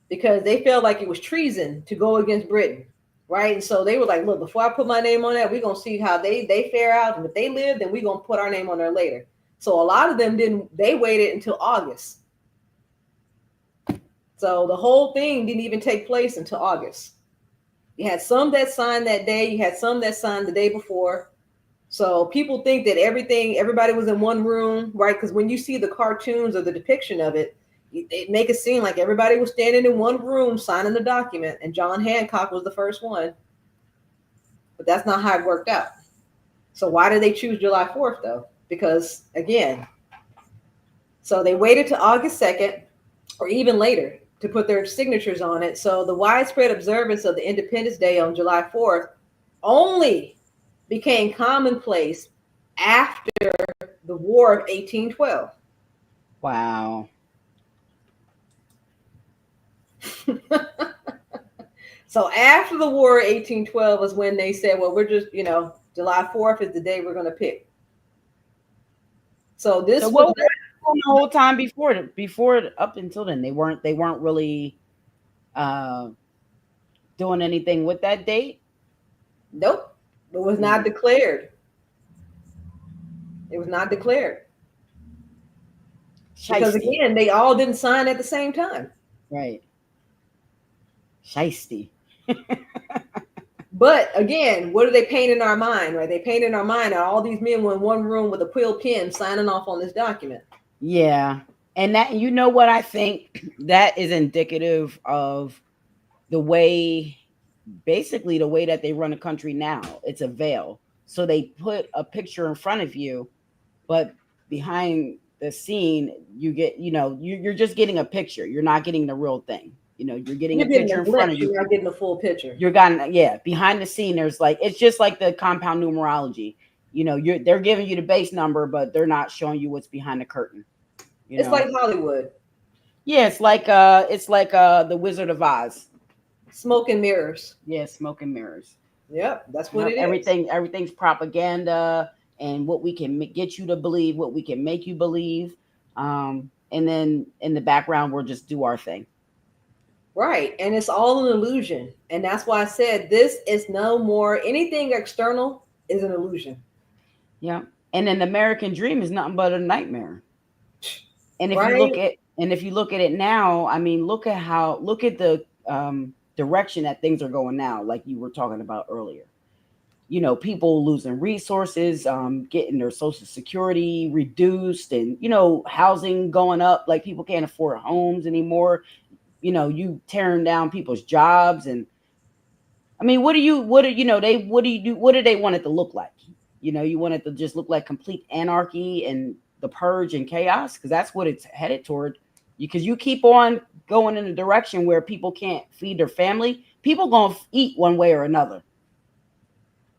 because they felt like it was treason to go against Britain, right? And so they were like, look, before I put my name on that, we're going to see how they fare out. And if they live, then we're going to put our name on there later. So a lot of them they waited until August. So the whole thing didn't even take place until August. You had some that signed that day. You had some that signed the day before. So people think that everybody was in one room, right? Because when you see the cartoons or the depiction of it, they make it seem like everybody was standing in one room signing the document, and John Hancock was the first one. But that's not how it worked out. So why did they choose July 4th, though? Because, again, so they waited to August 2nd or even later to put their signatures on it. So the widespread observance of the Independence Day on July 4th only became commonplace after the War of 1812. Wow. So after the War of 1812 was when they said, well, we're just, July 4th is the day we're going to pick. So this was the whole time before up until then, they weren't really doing anything with that date. Nope. It was not declared. It was not declared. Because again, they all didn't sign at the same time. Right. Shiesty. But again, what do they paint in our mind, right? They paint in our mind that all these men were in one room with a quill pen signing off on this document. Yeah. And that, you know what, I think that is indicative of basically the way that they run a country now. It's a veil. So they put a picture in front of you, but behind the scene, you get, you're just getting a picture. You're not getting the real thing. You're getting a You're getting picture a in front glimpse. of you. You're not getting the full picture. You're gotten, yeah, behind the scene. There's like, it's just like the compound numerology. They're giving you the base number, but they're not showing you what's behind the curtain. It's like Hollywood. Yeah, it's like the Wizard of Oz. Smoke and mirrors. Yeah, smoke and mirrors. Yep, that's what it is. Everything's propaganda, and what we can get you to believe, what we can make you believe, and then in the background we'll just do our thing. Right, and it's all an illusion, and that's why I said this is no more anything external is an illusion. Yeah, and an American dream is nothing but a nightmare. And if right? you look at it now, I mean, look at the direction that things are going now, like you were talking about earlier. People losing resources, getting their Social Security reduced, and housing going up. Like, people can't afford homes anymore. You tearing down people's jobs, and I mean, what do you want it to look like? You want it to just look like complete anarchy and the purge and chaos, because that's what it's headed toward. Because you keep on going in a direction where people can't feed their family, people gonna eat one way or another.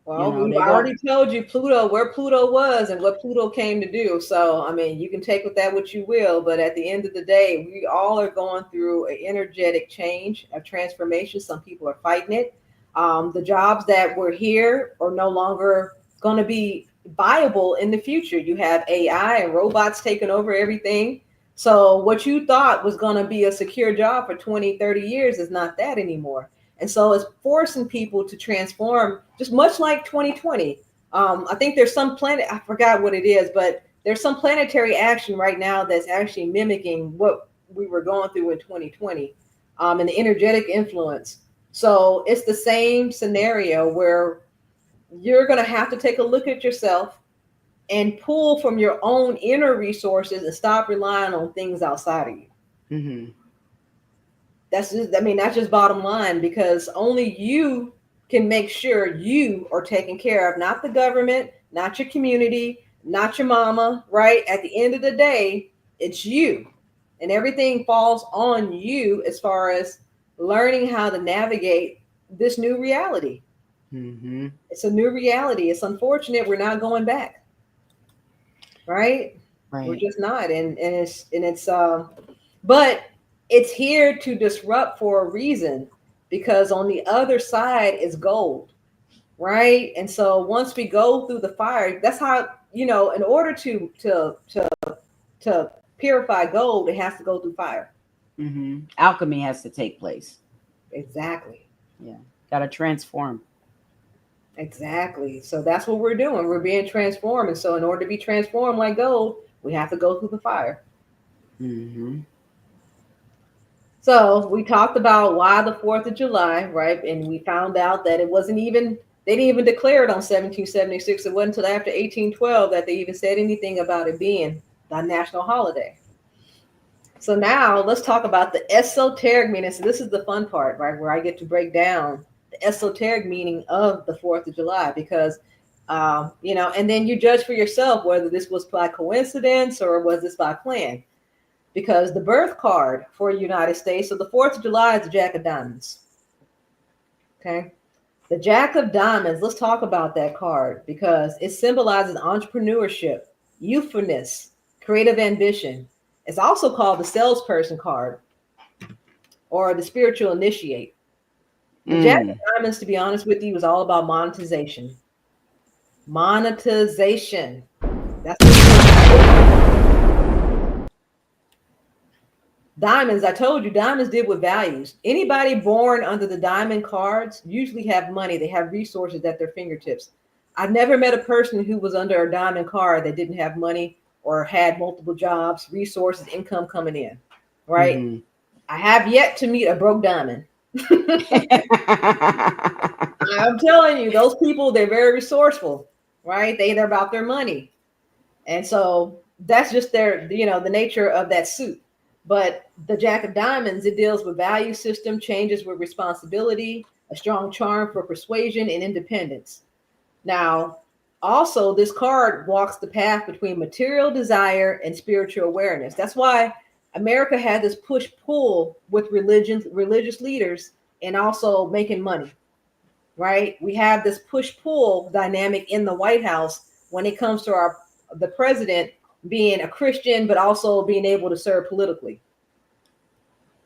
Well, we've already told you where Pluto was and what Pluto came to do. So, I mean, you can take with that what you will, but at the end of the day, we all are going through an energetic change, a transformation. Some people are fighting it. The jobs that were here are no longer going to be viable in the future. You have AI and robots taking over everything. So what you thought was going to be a secure job for 20, 30 years is not that anymore. And so it's forcing people to transform, just much like 2020. I think there's some I forgot what it is, but there's some planetary action right now that's actually mimicking what we were going through in 2020, and the energetic influence. So it's the same scenario where you're going to have to take a look at yourself and pull from your own inner resources and stop relying on things outside of you. Mm-hmm. That's just bottom line, because only you can make sure you are taken care of, not the government, not your community, not your mama, right? At the end of the day, it's you, and everything falls on you as far as learning how to navigate this new reality. Mm-hmm. It's a new reality. It's unfortunate we're not going back. Right? We're just not. But it's here to disrupt for a reason, because on the other side is gold. Right? And so once we go through the fire, that's how, in order to purify gold, it has to go through fire. Mm-hmm. Alchemy has to take place. Exactly. Yeah. Got to transform. Exactly. So that's what we're doing. We're being transformed. And so in order to be transformed like gold, we have to go through the fire. Mm-hmm. So we talked about why the 4th of July, right? And we found out that they didn't even declare it on 1776. It wasn't until after 1812 that they even said anything about it being a national holiday. So now let's talk about the esoteric meaning. So this is the fun part, right? Where I get to break down the esoteric meaning of the 4th of July, because, and then you judge for yourself whether this was by coincidence or was this by plan. Because the birth card for the United States, so the 4th of July is the Jack of Diamonds. Okay. The Jack of Diamonds, let's talk about that card, because it symbolizes entrepreneurship, youthfulness, creative ambition. It's also called the salesperson card, or the spiritual initiate. The Jack of Diamonds, to be honest with you, was all about monetization. Monetization. That's what diamonds, I told you, diamonds deal with values. Anybody born under the diamond cards usually have money. They have resources at their fingertips. I've never met a person who was under a diamond card that didn't have money or had multiple jobs, resources, income coming in, right? Mm-hmm. I have yet to meet a broke diamond. I'm telling you, those people, they're very resourceful, right? They're about their money. And so that's just their, the nature of that suit. But the Jack of Diamonds, it deals with value system, changes with responsibility, a strong charm for persuasion and independence. Now, also, this card walks the path between material desire and spiritual awareness. That's why America had this push-pull with religious leaders, and also making money, right? We have this push-pull dynamic in the White House when it comes to the president being a Christian, but also being able to serve politically.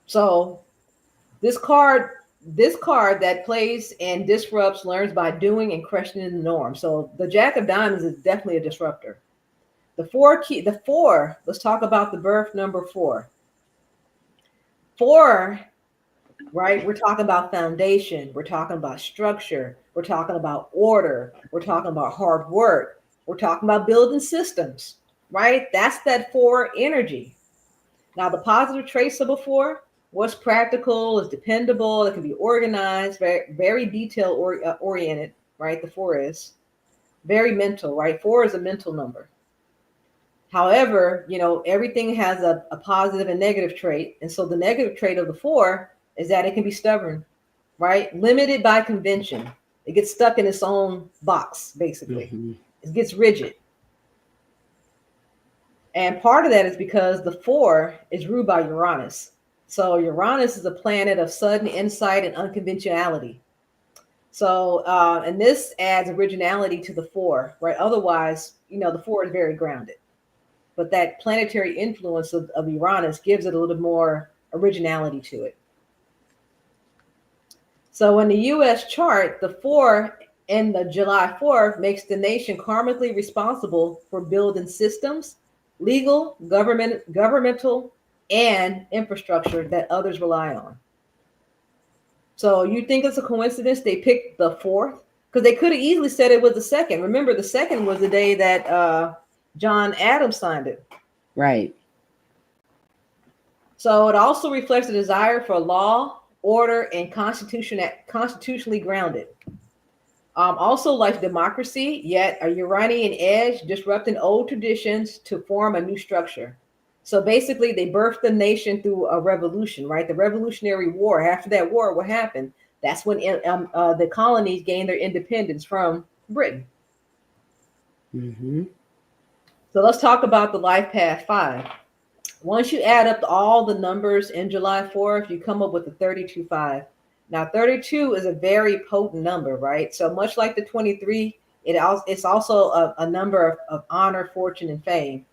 So this card that plays and disrupts, learns by doing and questioning the norm. So the Jack of Diamonds is definitely a disruptor. The four, let's talk about the birth number 4. 4, right? We're talking about foundation. We're talking about structure. We're talking about order. We're talking about hard work. We're talking about building systems, right? That's that 4 energy. Now, the positive traits of a 4, what's practical, is dependable, it can be organized, very, very detail oriented, right? The 4 is very mental, right? 4 is a mental number. However, everything has a positive and negative trait. And so the negative trait of the 4 is that it can be stubborn, right? Limited by convention. It gets stuck in its own box, basically. Mm-hmm. It gets rigid. And part of that is because the 4 is ruled by Uranus. So Uranus is a planet of sudden insight and unconventionality. So, and this adds originality to the 4, right? Otherwise, the 4 is very grounded. But that planetary influence of Uranus gives it a little bit more originality to it. So in the U.S. chart, the 4 in the July 4th makes the nation karmically responsible for building systems, legal, governmental, and infrastructure that others rely on. So you think it's a coincidence they picked the 4th? Because they could have easily said it was the 2nd. Remember, the 2nd was the day that John Adams signed it. Right. So it also reflects a desire for law, order, and constitutionally grounded. Also like democracy, yet a Uranian edge disrupting old traditions to form a new structure. So basically they birthed the nation through a revolution, right? The Revolutionary War. After that war, what happened? That's when the colonies gained their independence from Britain. Mm-hmm. So let's talk about the life path 5. Once you add up all the numbers in July 4th, you come up with the 32-5. Now, 32 is a very potent number, right? So much like the 23, it's also a number of honor, fortune, and fame.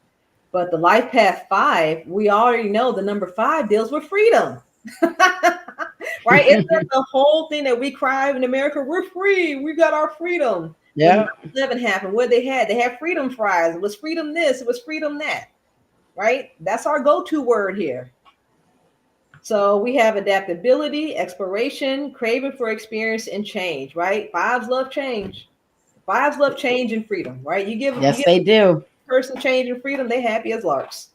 But the life path 5, we already know the number 5 deals with freedom, right? Isn't that the whole thing that we cry in America? We're free. We got our freedom. Yeah. When 9/11 happened, what they had freedom fries. It was freedom this. It was freedom that, right? That's our go-to word here. So we have adaptability, exploration, craving for experience, and change, right? 5s love change. 5s love change and freedom, right? They do. Person change and freedom, they happy as larks.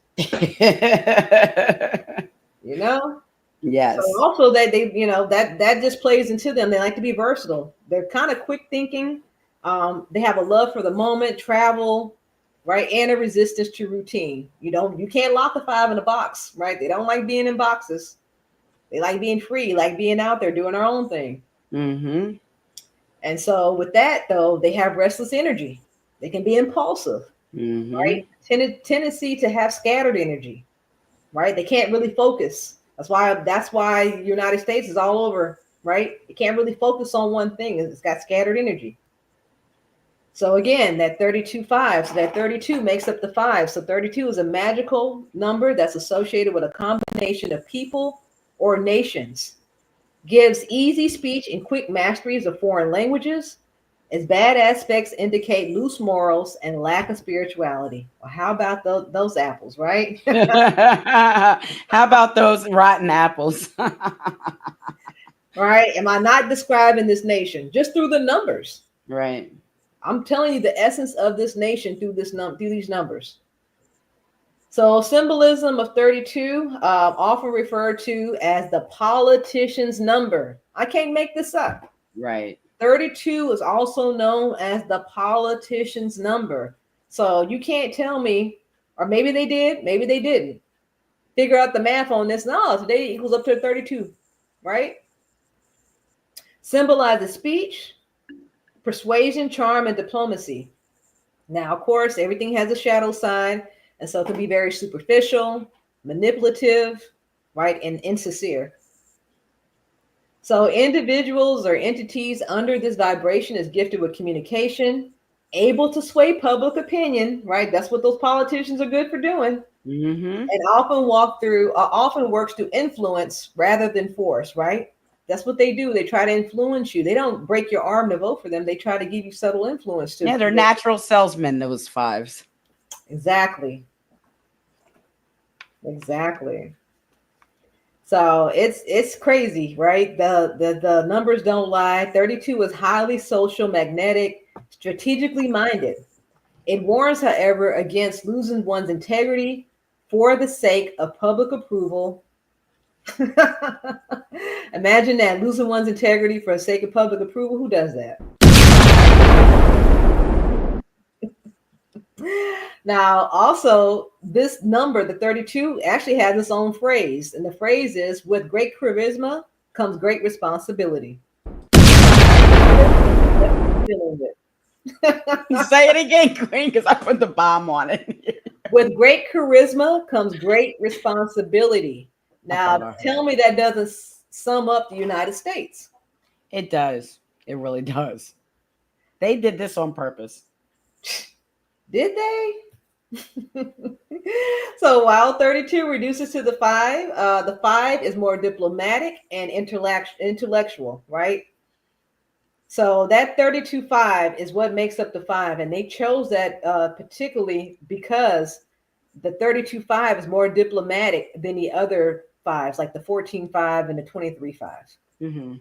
Yes. So also that they, that just plays into them. They like to be versatile. They're kind of quick thinking. They have a love for the moment, travel, right, and a resistance to routine. You can't lock a 5 in a box, right? They don't like being in boxes. They like being free, like being out there doing their own thing. Mm-hmm. And so with that, though, they have restless energy. They can be impulsive, mm-hmm. right? Tendency to have scattered energy, right? They can't really focus. That's why United States is all over, right? You can't really focus on one thing. It's got scattered energy. So again, that 32-5, so that 32 makes up the 5. So 32 is a magical number that's associated with a combination of people or nations. Gives easy speech and quick masteries of foreign languages. Its bad aspects indicate loose morals and lack of spirituality. Well, how about those apples, right? How about those rotten apples? Right? Am I not describing this nation just through the numbers? Right. I'm telling you the essence of this nation through these numbers. So symbolism of 32, often referred to as the politician's number. I can't make this up. Right. 32 is also known as the politician's number. So you can't tell me, or maybe they did, maybe they didn't figure out the math on this. No, today equals up to 32, right? Symbolizes speech, persuasion, charm, and diplomacy. Now, of course, everything has a shadow side, and so it can be very superficial, manipulative, right, and insincere. So individuals or entities under this vibration is gifted with communication, able to sway public opinion, right? That's what those politicians are good for doing. And often works to influence rather than force, right? That's what they do. They try to influence you. They don't break your arm to vote for them. They try to give you subtle influence to. Yeah, they're natural salesmen, those fives. Exactly. Exactly. So it's crazy, right? The numbers don't lie. 32 is highly social, magnetic, strategically minded. It warns, however, against losing one's integrity for the sake of public approval. Imagine that, losing one's integrity for the sake of public approval. Who does that? Now, also, this number, the 32, actually has its own phrase. And the phrase is, with great charisma comes great responsibility. Say it again, Queen, because I put the bomb on it. With great charisma comes great responsibility. Now, tell me that doesn't sum up the United States. It does. It really does. They did this on purpose. Did they? So while 32 reduces to the 5, the 5 is more diplomatic and intellectual, right? So that 32-5 is what makes up the 5, and they chose that particularly because the 32-5 is more diplomatic than the other 5s, like the 14-5 and the 23-5. Mm-hmm.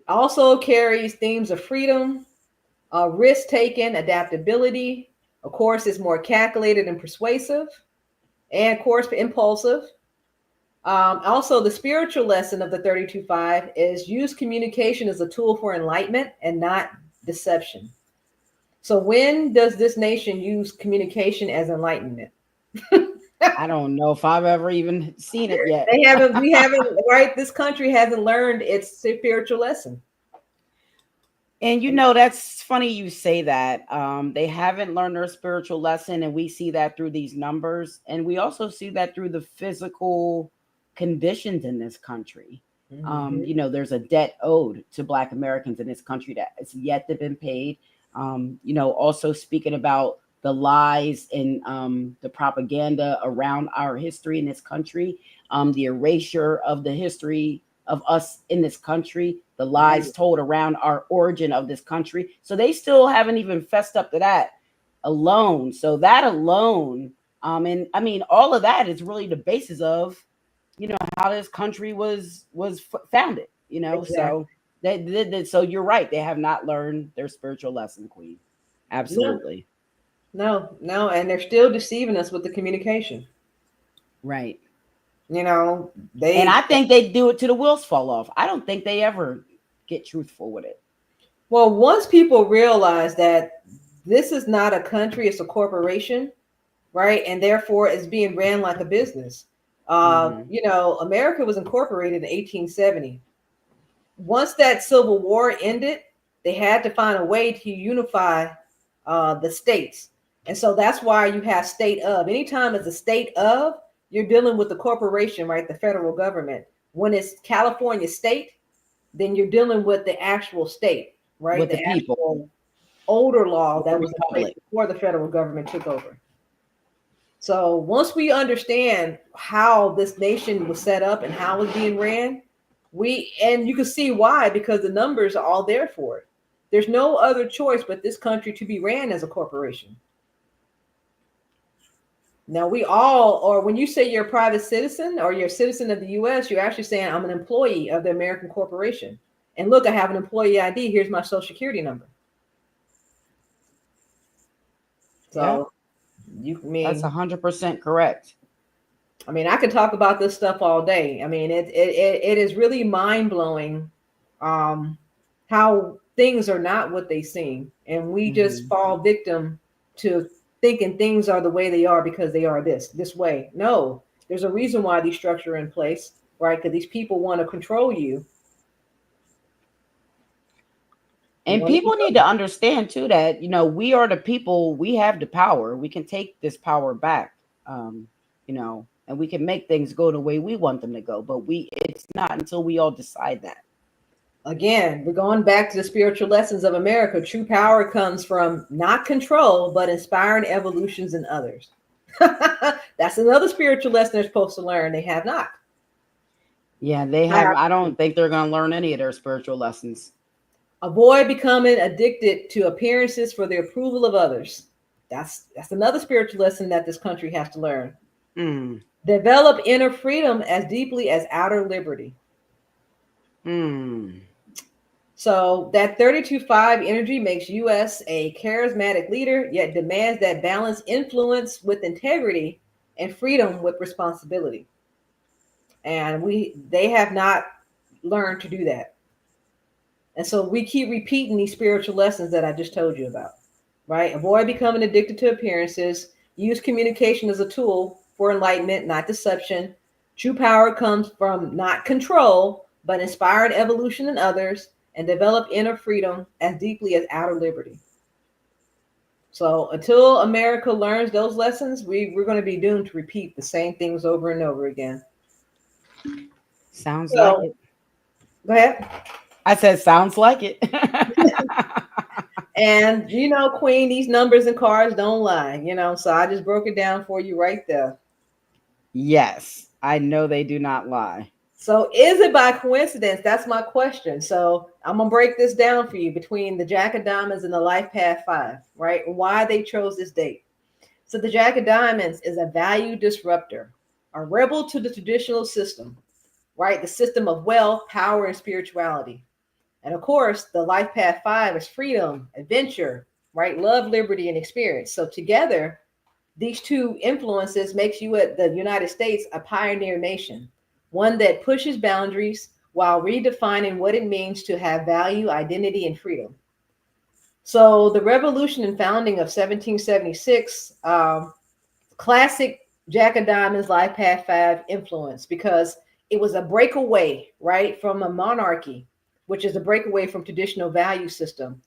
Also carries themes of freedom, risk taken, adaptability. Of course, it's more calculated and persuasive, and of course, impulsive. Also, the spiritual lesson of the 32-5 is use communication as a tool for enlightenment and not deception. So when does this nation use communication as enlightenment? I don't know if I've ever even seen it yet. We haven't, right? This country hasn't learned its spiritual lesson. And you know, that's funny you say that. They haven't learned their spiritual lesson, and we see that through these numbers. And we also see that through the physical conditions in this country. Mm-hmm. You know, there's a debt owed to Black Americans in this country that is yet to be paid. You know, also speaking about the lies and the propaganda around our history in this country, the erasure of the history of us in this country, the lies told around our origin of this country. So they still haven't even fessed up to that alone. So that alone, and I mean, all of that is really the basis of, you know, how this country was founded, you know. Exactly. So you're right. They have not learned their spiritual lesson, Queen. Absolutely. No. And they're still deceiving us with the communication. Right. You know, and I think they do it to the wheels fall off. I don't think they ever get truthful with it. Well, once people realize that this is not a country, it's a corporation, right? And therefore it's being ran like a business. You know, America was incorporated in 1870. Once that Civil War ended, they had to find a way to unify the states. And so that's why you have state of. Anytime it's a state of, you're dealing with the corporation, right? The federal government. When it's California state, then you're dealing with the actual state, right? With the people. Older law that was in place before the federal government took over. So once we understand how this nation was set up and how it's being ran, and you can see why, because the numbers are all there for it. There's no other choice but this country to be ran as a corporation. Now or when you say you're a private citizen or you're a citizen of the US, you're actually saying I'm an employee of the American corporation. And look, I have an employee ID. Here's my social security number. So that's 100% correct. I mean, I could talk about this stuff all day. I mean, it is really mind blowing how things are not what they seem. And we just fall victim to thinking things are the way they are because they are this way. No, there's a reason why these structures are in place, right? Because these people want to control you. And people need to understand too that, we are the people, we have the power. We can take this power back, and we can make things go the way we want them to go. But it's not until we all decide that. Again, we're going back to the spiritual lessons of America. True power comes from not control, but inspiring evolutions in others. That's another spiritual lesson they're supposed to learn. They have not. Yeah, they have. I don't think they're going to learn any of their spiritual lessons. Avoid becoming addicted to appearances for the approval of others. That's another spiritual lesson that this country has to learn. Develop inner freedom as deeply as outer liberty. So that 32-5 energy makes US a charismatic leader, yet demands that balance influence with integrity and freedom with responsibility. And they have not learned to do that. And so we keep repeating these spiritual lessons that I just told you about, right? Avoid becoming addicted to appearances. Use communication as a tool for enlightenment, not deception. True power comes from not control, but inspired evolution in others, and develop inner freedom as deeply as outer liberty. So until America learns those lessons, we're going to be doomed to repeat the same things over and over again. Sounds like it. Go ahead. I said, sounds like it. And, Queen, these numbers and cards don't lie, so I just broke it down for you right there. Yes, I know they do not lie. So is it by coincidence? That's my question. So I'm going to break this down for you between the Jack of Diamonds and the Life Path 5, right? Why they chose this date. So the Jack of Diamonds is a value disruptor, a rebel to the traditional system, right? The system of wealth, power, and spirituality. And of course, the Life Path 5 is freedom, adventure, right? Love, liberty, and experience. So together, these two influences makes you, the United States, a pioneer nation, one that pushes boundaries while redefining what it means to have value, identity, and freedom. So the revolution and founding of 1776, classic Jack of Diamonds, Life Path 5 influence, because it was a breakaway, right, from a monarchy, which is a breakaway from traditional value system,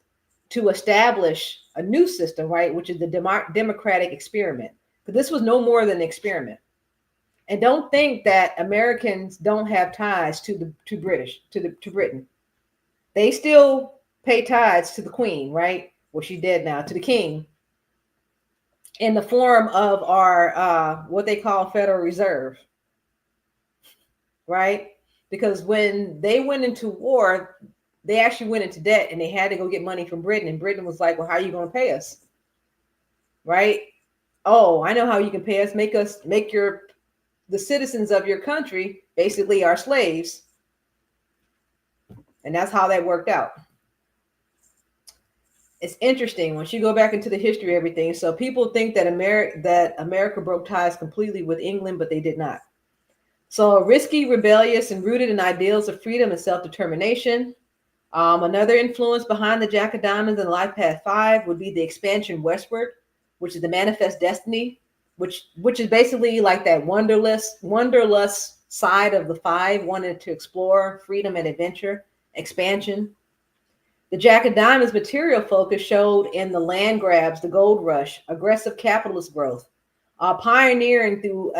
to establish a new system, right, which is the democratic experiment. But this was no more than an experiment. And don't think that Americans don't have ties to Britain. They still pay tithes to the Queen, right? Well, she's dead now, to the King, in the form of our what they call Federal Reserve, right? Because when they went into war, they actually went into debt and they had to go get money from Britain. And Britain was like, well, how are you going to pay us? Right? Oh, I know how you can pay us. Make the citizens of your country basically our slaves. And that's how that worked out. It's interesting once you go back into the history of everything. So people think that America broke ties completely with England, but they did not. So risky, rebellious, and rooted in ideals of freedom and self-determination. Another influence behind the Jack of Diamonds and Life Path 5 would be the expansion westward, which is the manifest destiny, which is basically like that wanderlust side of the 5, wanted to explore freedom and adventure, expansion. The Jack of Diamonds material focus showed in the land grabs, the gold rush, aggressive capitalist growth, pioneering through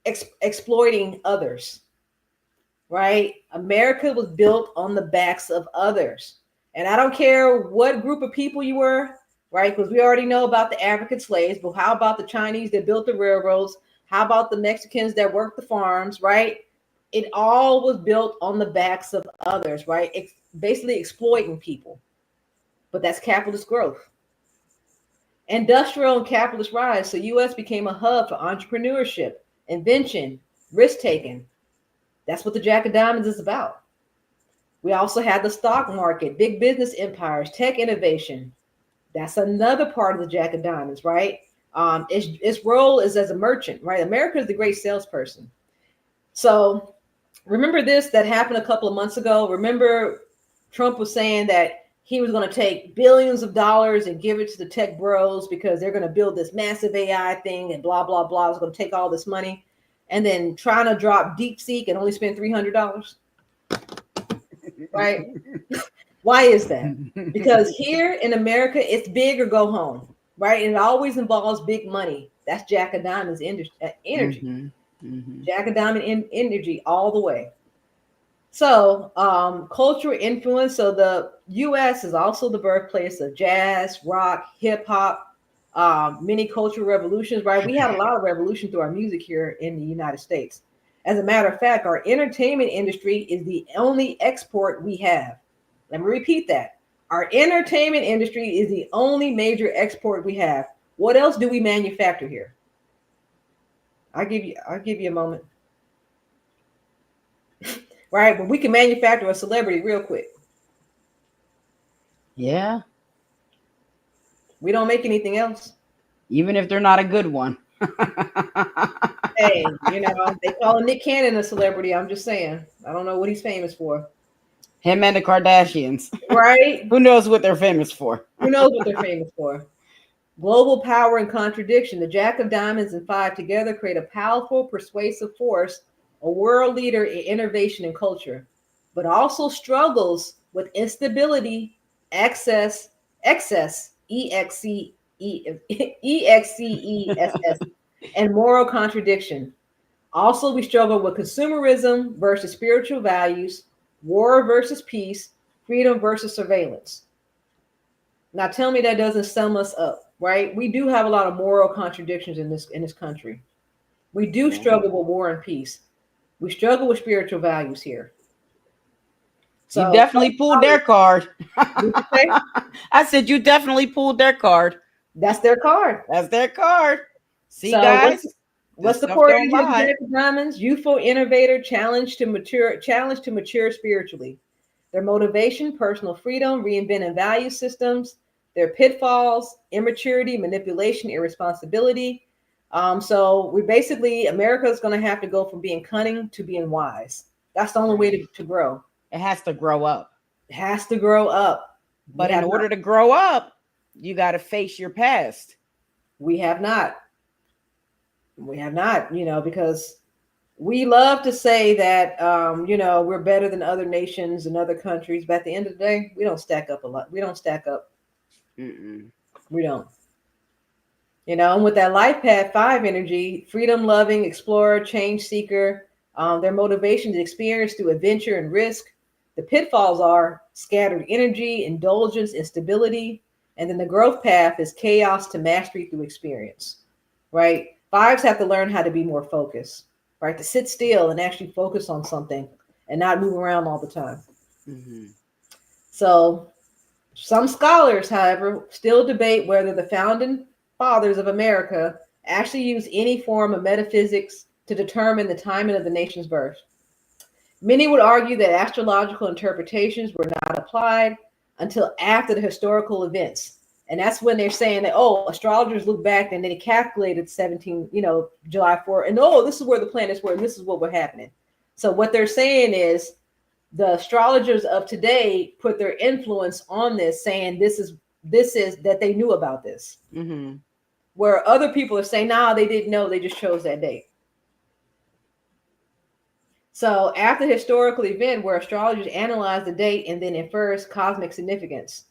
exploiting others, right? America was built on the backs of others. And I don't care what group of people you were, right? Because we already know about the African slaves, but how about the Chinese that built the railroads? How about the Mexicans that worked the farms, right? It all was built on the backs of others, right? Basically exploiting people. But that's capitalist growth. Industrial and capitalist rise. So U.S. became a hub for entrepreneurship, invention, risk-taking. That's what the Jack of Diamonds is about. We also had the stock market, big business empires, tech innovation. That's another part of the Jack of Diamonds, right? Its role is as a merchant, right? America is the great salesperson. So remember this that happened a couple of months ago. Remember Trump was saying that he was going to take billions of dollars and give it to the tech bros because they're going to build this massive AI thing and blah, blah, blah. It's going to take all this money. And then trying to drop DeepSeek and only spend $300. Right? Why is that? Because here in America, it's big or go home, right? And it always involves big money. That's Jack of Diamonds energy. Jack of Diamond energy all the way. So, cultural influence. So the U.S. is also the birthplace of jazz, rock, hip hop, many cultural revolutions. Right, we had a lot of revolution through our music here in the United States. As a matter of fact, our entertainment industry is the only export we have. Let me repeat that. Our entertainment industry is the only major export we have. What else do we manufacture here? I'll give you a moment. Right, but we can manufacture a celebrity real quick. Yeah. We don't make anything else. Even if they're not a good one. Hey, they call Nick Cannon a celebrity. I'm just saying. I don't know what he's famous for. Him and the Kardashians. Right? Who knows what they're famous for? Who knows what they're famous for? Global power and contradiction. The Jack of Diamonds and Five together create a powerful, persuasive force, a world leader in innovation and culture, but also struggles with instability, excess, EXCESS, and moral contradiction. Also, we struggle with consumerism versus spiritual values, war versus peace, freedom versus surveillance. Now, tell me that doesn't sum us up, right? We do have a lot of moral contradictions in this country. We do struggle with war and peace. We struggle with spiritual values here. So, you definitely pulled their card. I said you definitely pulled their card. That's their card. That's their card. See, so guys. What's the core energy of Jack of Diamonds? Youthful innovator, challenge to mature spiritually. Their motivation, personal freedom, reinventing value systems. Their pitfalls, immaturity, manipulation, irresponsibility. So we basically, America is going to have to go from being cunning to being wise. That's the only way to grow. It has to grow up. It has to grow up. But in order to grow up, you got to face your past. We have not. Because we love to say that, we're better than other nations and other countries. But at the end of the day, we don't stack up a lot. We don't stack up. We don't. And with that life path 5 energy, freedom loving, explorer, change seeker, their motivation to experience through adventure and risk. The pitfalls are scattered energy, indulgence, instability. And then the growth path is chaos to mastery through experience, right? 5s have to learn how to be more focused, right? To sit still and actually focus on something and not move around all the time. So some scholars, however, still debate whether the founding fathers of America actually used any form of metaphysics to determine the timing of the nation's birth. Many would argue that astrological interpretations were not applied until after the historical events. And that's when they're saying that, astrologers look back and they calculated July 4th, and this is where the planets were, and this is what was happening. So what they're saying is the astrologers of today put their influence on this, saying this is that they knew about this. Where other people are saying, nah, they didn't know, they just chose that date. So after the historical event where astrologers analyze the date and then infers cosmic significance.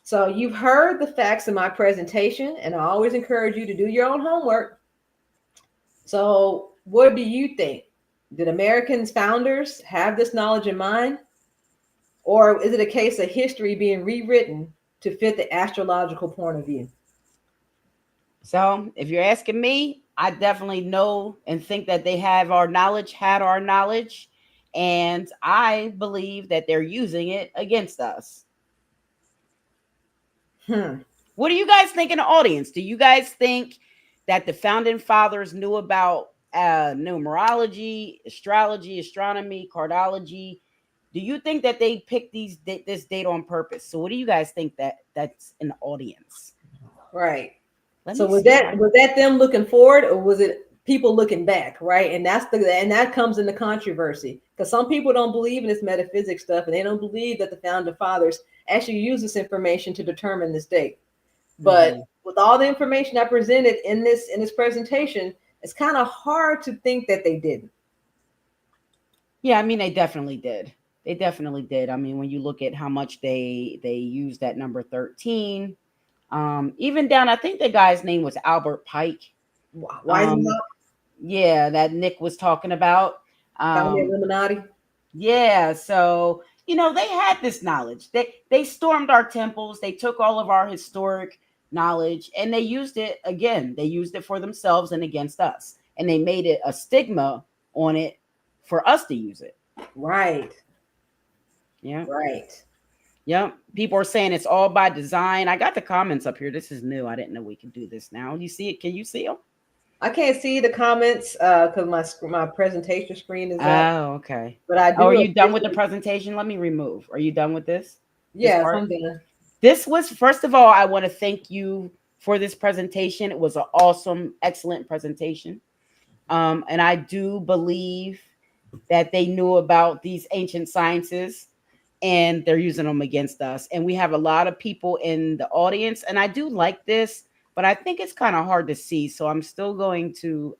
So you've heard the facts in my presentation, and I always encourage you to do your own homework. So what do you think? Did Americans' founders have this knowledge in mind? Or is it a case of history being rewritten to fit the astrological point of view? So if you're asking me, I definitely know and think that they had our knowledge, and I believe that they're using it against us. What do you guys think in the audience? Do you guys think that the founding fathers knew about numerology, astrology, astronomy, cardology? Do you think that they picked this date on purpose? So what do you guys think that's in the audience? Right. So was that them looking forward, or was it people looking back? Right. And that comes into controversy, because some people don't believe in this metaphysics stuff, and they don't believe that the founding fathers actually use this information to determine this date. But with all the information I presented in this presentation, it's kind of hard to think that they didn't. Yeah, I mean, they definitely did. They definitely did. I mean, when you look at how much they used that number 13, even down, I think the guy's name was Albert Pike. Why is it Um, not yeah, that Nick was talking about. found the Um, Illuminati? yeah, so they had this knowledge. They stormed our temples. They took all of our historic knowledge and they used it again. They used it for themselves and against us, and they made it a stigma on it for us to use it. Right. Yeah. Right. Yep. People are saying it's all by design. I got the comments up here. This is new. I didn't know we could do this now. You see it? Can you see them? I can't see the comments because my presentation screen is up, Oh, okay. but I Oh, are do you done with the officially. presentation? Let me remove. Are you done with this Yes, part? I'm done. This was, first of all, I want to thank you for this presentation. It was an awesome, excellent presentation. And I do believe that they knew about these ancient sciences and they're using them against us. And we have a lot of people in the audience, and I do like this, but I think it's kind of hard to see. So I'm still going to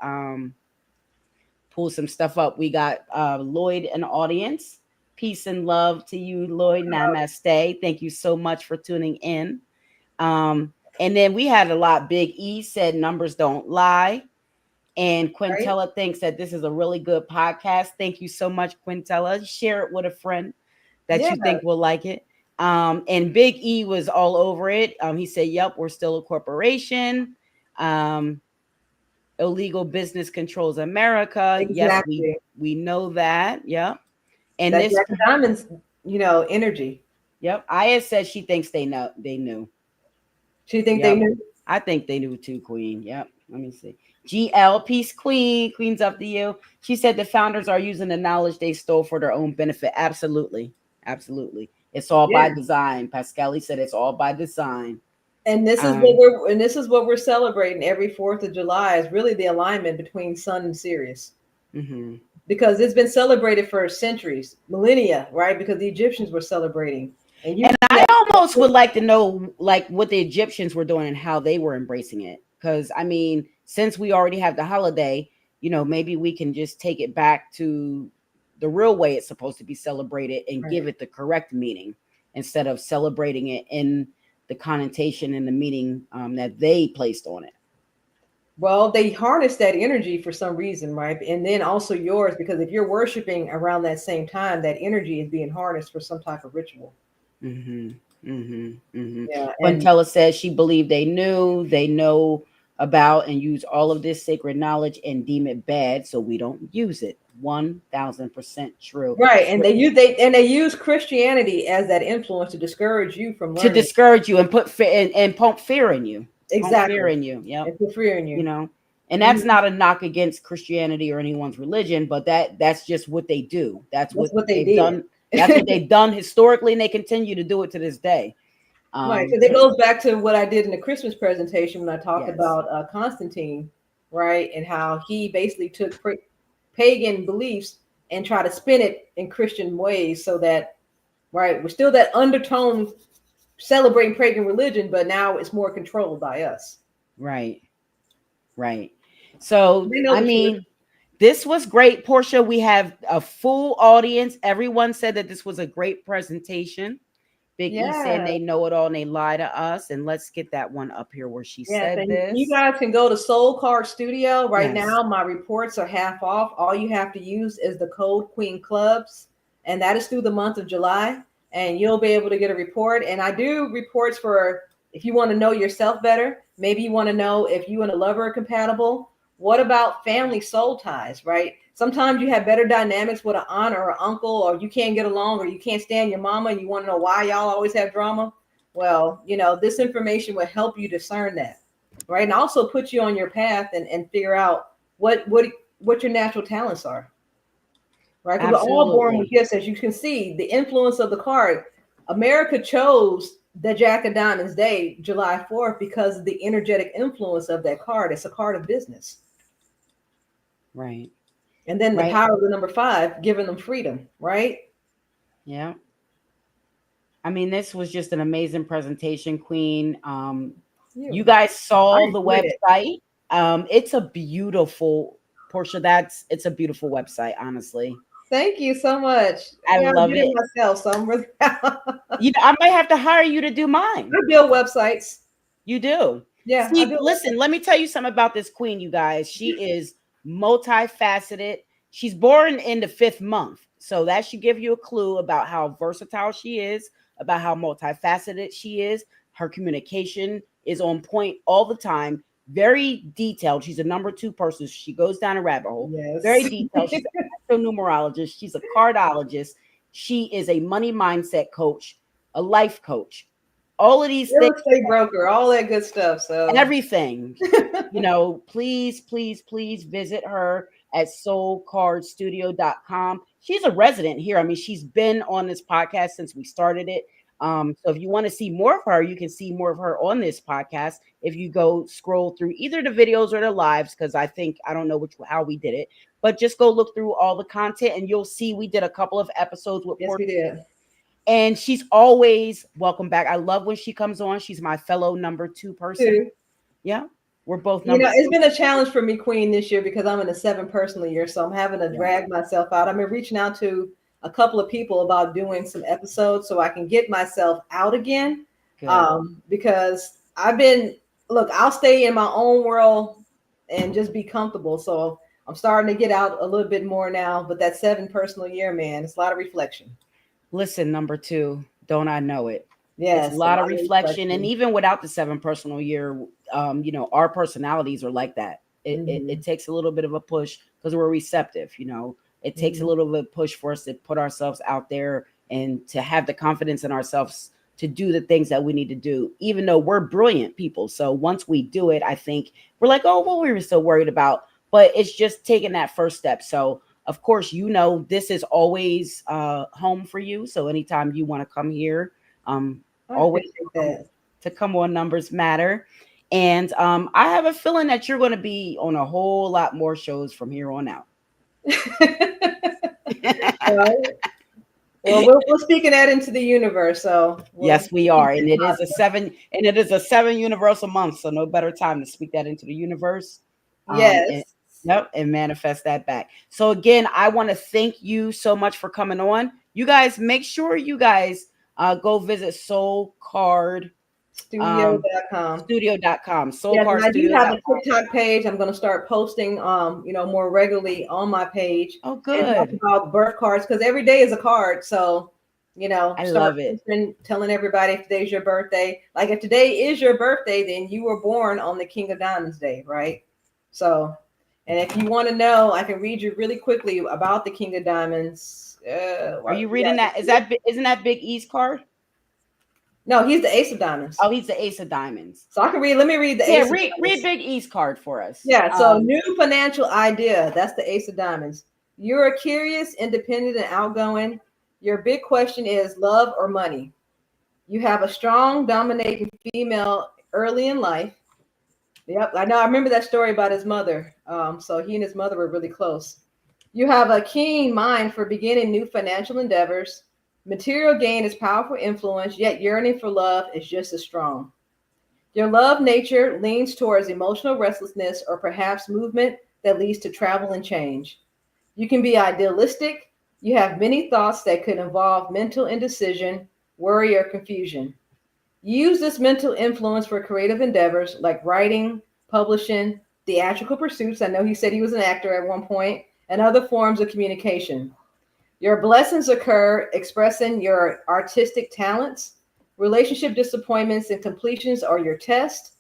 pull some stuff up. We got Lloyd in the audience. Peace and love to you, Lloyd. Namaste. Thank you so much for tuning in. And then we had a lot. Big E said numbers don't lie. And Right? Quintella thinks that this is a really good podcast. Thank you so much, Quintella. Share it with a friend that Yeah. you think will like it. And Big E was all over it. He said, "Yep, we're still a corporation. Um, illegal business controls America. Yes, we Exactly. we know that. Yep." And That this, Jack of Diamonds, energy. yep, Aya said she thinks they knew. She think they Yep, knew. I think they knew too, Queen. Yep. Let me see. GL, peace, Queen. Queen's up to you. She said the founders are using the knowledge they stole for their own benefit. Absolutely. Absolutely. It's all Yeah. by design. Pascali said it's all by design. And Um, this is what we're celebrating every 4th of July is really the alignment between Sun and Sirius. mm-hmm. Because it's been celebrated for centuries, millennia, right? Because the Egyptians were celebrating. And you And see I that. almost would like to know like what the Egyptians were doing and how they were embracing it. Because I mean, since we already have the holiday, maybe we can just take it back to the real way it's supposed to be celebrated and Right. give it the correct meaning instead of celebrating it in the connotation and the meaning that they placed on it. Well, they harness that energy for some reason, right? And then also yours, because if you're worshiping around that same time, that energy is being harnessed for some type of ritual. Mm-hmm. Mm-hmm. Mm-hmm. Yeah. And Quintella says she believed they know about and use all of this sacred knowledge and deem it bad, so we don't use it. 1000% true. right. And they use Christianity as that influence to discourage you from To learning. discourage you and put fear and pump fear in you. Pump fear Exactly. in you. Yep. And for fearing You you. know. And that's Mhm. not a knock against Christianity or anyone's religion, but that's just what they do. That's That's what what they they've did. done. That's what they've done historically, and they continue to do it to this day. Right, because it goes back to what I did in the Christmas presentation when I talked Yes. about Constantine, right, and how he basically took pagan beliefs and tried to spin it in Christian ways, so that right, we're still that undertone celebrating pagan religion, but now it's more controlled by us. Right. Right. So, They know I the truth. mean, this was great, Portia. We have a full audience. Everyone said that this was a great presentation. Big E saying Yeah, they know it all and they lie to us. And let's get that one up here where she yes, said and you this. guys can go to Soul Card Studio right Yes. now. My reports are half off. All you have to use is the code Queen Clubs, and that is through the month of July. And you'll be able to get a report. And I do reports for if you want to know yourself better. Maybe you want to know if you and a lover are compatible. What about family soul ties, right? Sometimes you have better dynamics with an aunt or an uncle, or you can't get along, or you can't stand your mama and you want to know why y'all always have drama. Well, this information will help you discern that, right? And also put you on your path and figure out what your natural talents are, right? Because we're all born with Absolutely. gifts, as you can see. The influence of the card, America chose the Jack of Diamonds Day, July 4th, because of the energetic influence of that card. It's a card of business. Right. And then the Right. power of the number 5, giving them freedom, right? Yeah. I mean, this was just an amazing presentation, Queen. You You, guys I saw the enjoyed it. website. It's a beautiful Portia. It's a beautiful website, honestly. Thank you so much. I Yeah, I love did it. it myself, so I'm really I might have to hire you to do mine. I build websites. You do. Yeah, I See, build listen, let me tell you something about this queen, you guys. She is multifaceted. She's born in the 5th month. So that should give you a clue about how versatile she is, about how multifaceted she is. Her communication is on point all the time, very detailed. She's a number 2 person. She goes down a rabbit hole. Very Yes. detailed. She's an Astro Numerologist. She's a cardologist. She is a money mindset coach, a life coach. All of these Real things, estate broker, all that good stuff. So everything. Please, please, please visit her at soulcardstudio.com. She's a resident here. I mean, she's been on this podcast since we started it. So if you want to see more of her, you can see more of her on this podcast if you go scroll through either the videos or the lives, because I don't know how we did it, but just go look through all the content and you'll see we did a couple of episodes with yes, we did. and she's always welcome back. I love when she comes on. She's my fellow number 2 person. Too. Yeah, we're both You know, number it's 2. been a challenge for me, Queen, this year because I'm in a 7 personal year, so I'm having to drag myself out. I've been reaching out to a couple of people about doing some episodes so I can get myself out again. Because I'll stay in my own world and just be comfortable. So I'm starting to get out a little bit more now. But that 7 personal year, man, it's a lot of reflection. Listen, number 2, don't I know it? Yes, it's a lot of reflection. And even without the 7 personal year, our personalities are like that. It takes a little bit of a push because we're receptive. It takes a little bit of a push for us to put ourselves out there and to have the confidence in ourselves to do the things that we need to do, even though we're brilliant people. So once we do it, I think we're like, oh, well, we were so worried about, but it's just taking that first step. So of course, this is always home for you. So anytime you want to come here, always to come on Numbers Matter. And I have a feeling that you're going to be on a whole lot more shows from here on out. Well, we're speaking that into the universe. So yes, we are. And it is a 7 universal month. So no better time to speak that into the universe. Yes. And manifest that back. So again, I want to thank you so much for coming on. You guys, make sure you guys go visit soulcardstudio.com. I do have a TikTok page. I'm going to start posting, more regularly on my page. Oh, good. And talk about birth cards because every day is a card. So, I love it. Telling everybody if today's your birthday. Like if today is your birthday, then you were born on the King of Diamonds Day, right? So. And if you want to know, I can read you really quickly about the King of Diamonds. Are you reading that? Isn't that Big E's card? No, he's the Ace of Diamonds. Oh, he's the Ace of Diamonds. So I can read. Let me read the Ace. Read Big E's card for us. Yeah. So new financial idea. That's the Ace of Diamonds. You're curious, independent, and outgoing. Your big question is love or money. You have a strong, dominating female early in life. Yep, I know. I remember that story about his mother. So he and his mother were really close. You have a keen mind for beginning new financial endeavors. Material gain is powerful influence, yet yearning for love is just as strong. Your love nature leans towards emotional restlessness or perhaps movement that leads to travel and change. You can be idealistic. You have many thoughts that could involve mental indecision, worry, or confusion. Use this mental influence for creative endeavors like writing, publishing, theatrical pursuits. I know he said he was an actor at one point, and other forms of communication. Your blessings occur expressing your artistic talents. Relationship disappointments and completions are your test.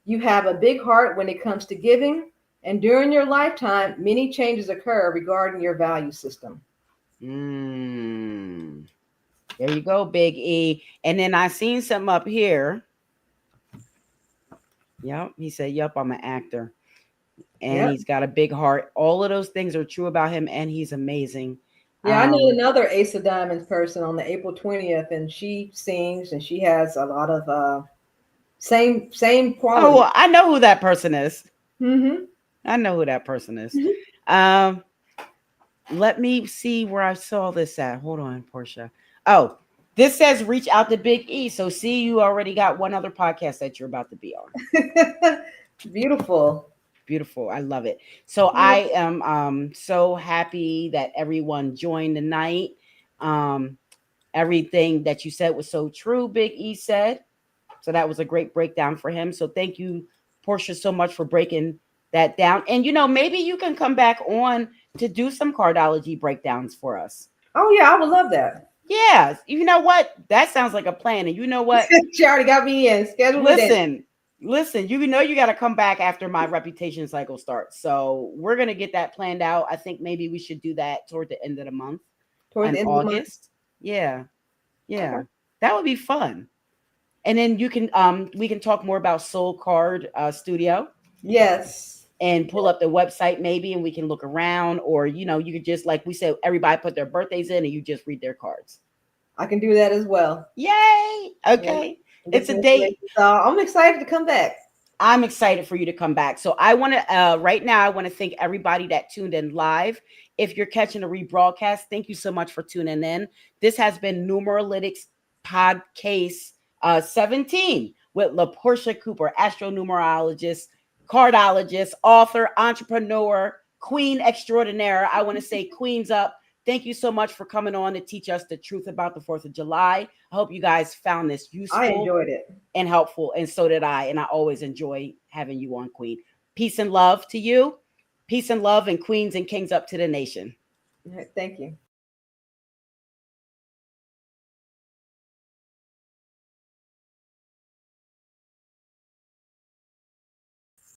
You have a big heart when it comes to giving, and during your lifetime, many changes occur regarding your value system. There you go, Big E. And then I seen something up here. Yep. He said, yep, I'm an actor. And he's got a big heart. All of those things are true about him. And he's amazing. Yeah, I know another Ace of Diamonds person on the April 20th. And she sings and she has a lot of same quality. Oh, well, I know who that person is. Mm-hmm. I know who that person is. Mm-hmm. Let me see where I saw this at. Hold on, Portia. Oh, this says reach out to Big E. So see, you already got one other podcast that you're about to be on. Beautiful. Beautiful. I love it. So I am so happy that everyone joined tonight. Um, everything that you said was so true, Big E said. So that was a great breakdown for him. So thank you, Portia, so much for breaking that down. And maybe you can come back on to do some cardology breakdowns for us. Oh yeah, I would love that. Yeah, you know what? That sounds like a plan. And you know what? She already got me in. Schedule it in. Listen, you got to come back after my reputation cycle starts. So we're going to get that planned out. I think maybe we should do that toward the end of the month Towards in the end of the month. August. Yeah. Yeah. Okay. That would be fun. And then we can talk more about Soul Card Studio Yes. and pull up the website maybe, and we can look around, or you could just, like we said, everybody put their birthdays in and you just read their cards. I can do that as well. Yay. Okay. Yeah. It's a date. So I'm excited to come back. I'm excited for you to come back. So I want to right now I want to thank everybody that tuned in live. If you're catching a rebroadcast, thank you so much for tuning in. This has been Numerologics Podcase 17 with LaPorcha Cooper, Astro Numerologist, Cardologist, author, entrepreneur, queen extraordinaire. I want to say queens up. Thank you so much for coming on to teach us the truth about the 4th of July. I hope you guys found this useful. I enjoyed it. And helpful, and so did I. And I always enjoy having you on, Queen. Peace and love to you. Peace and love, and queens and kings up to the nation. Thank you.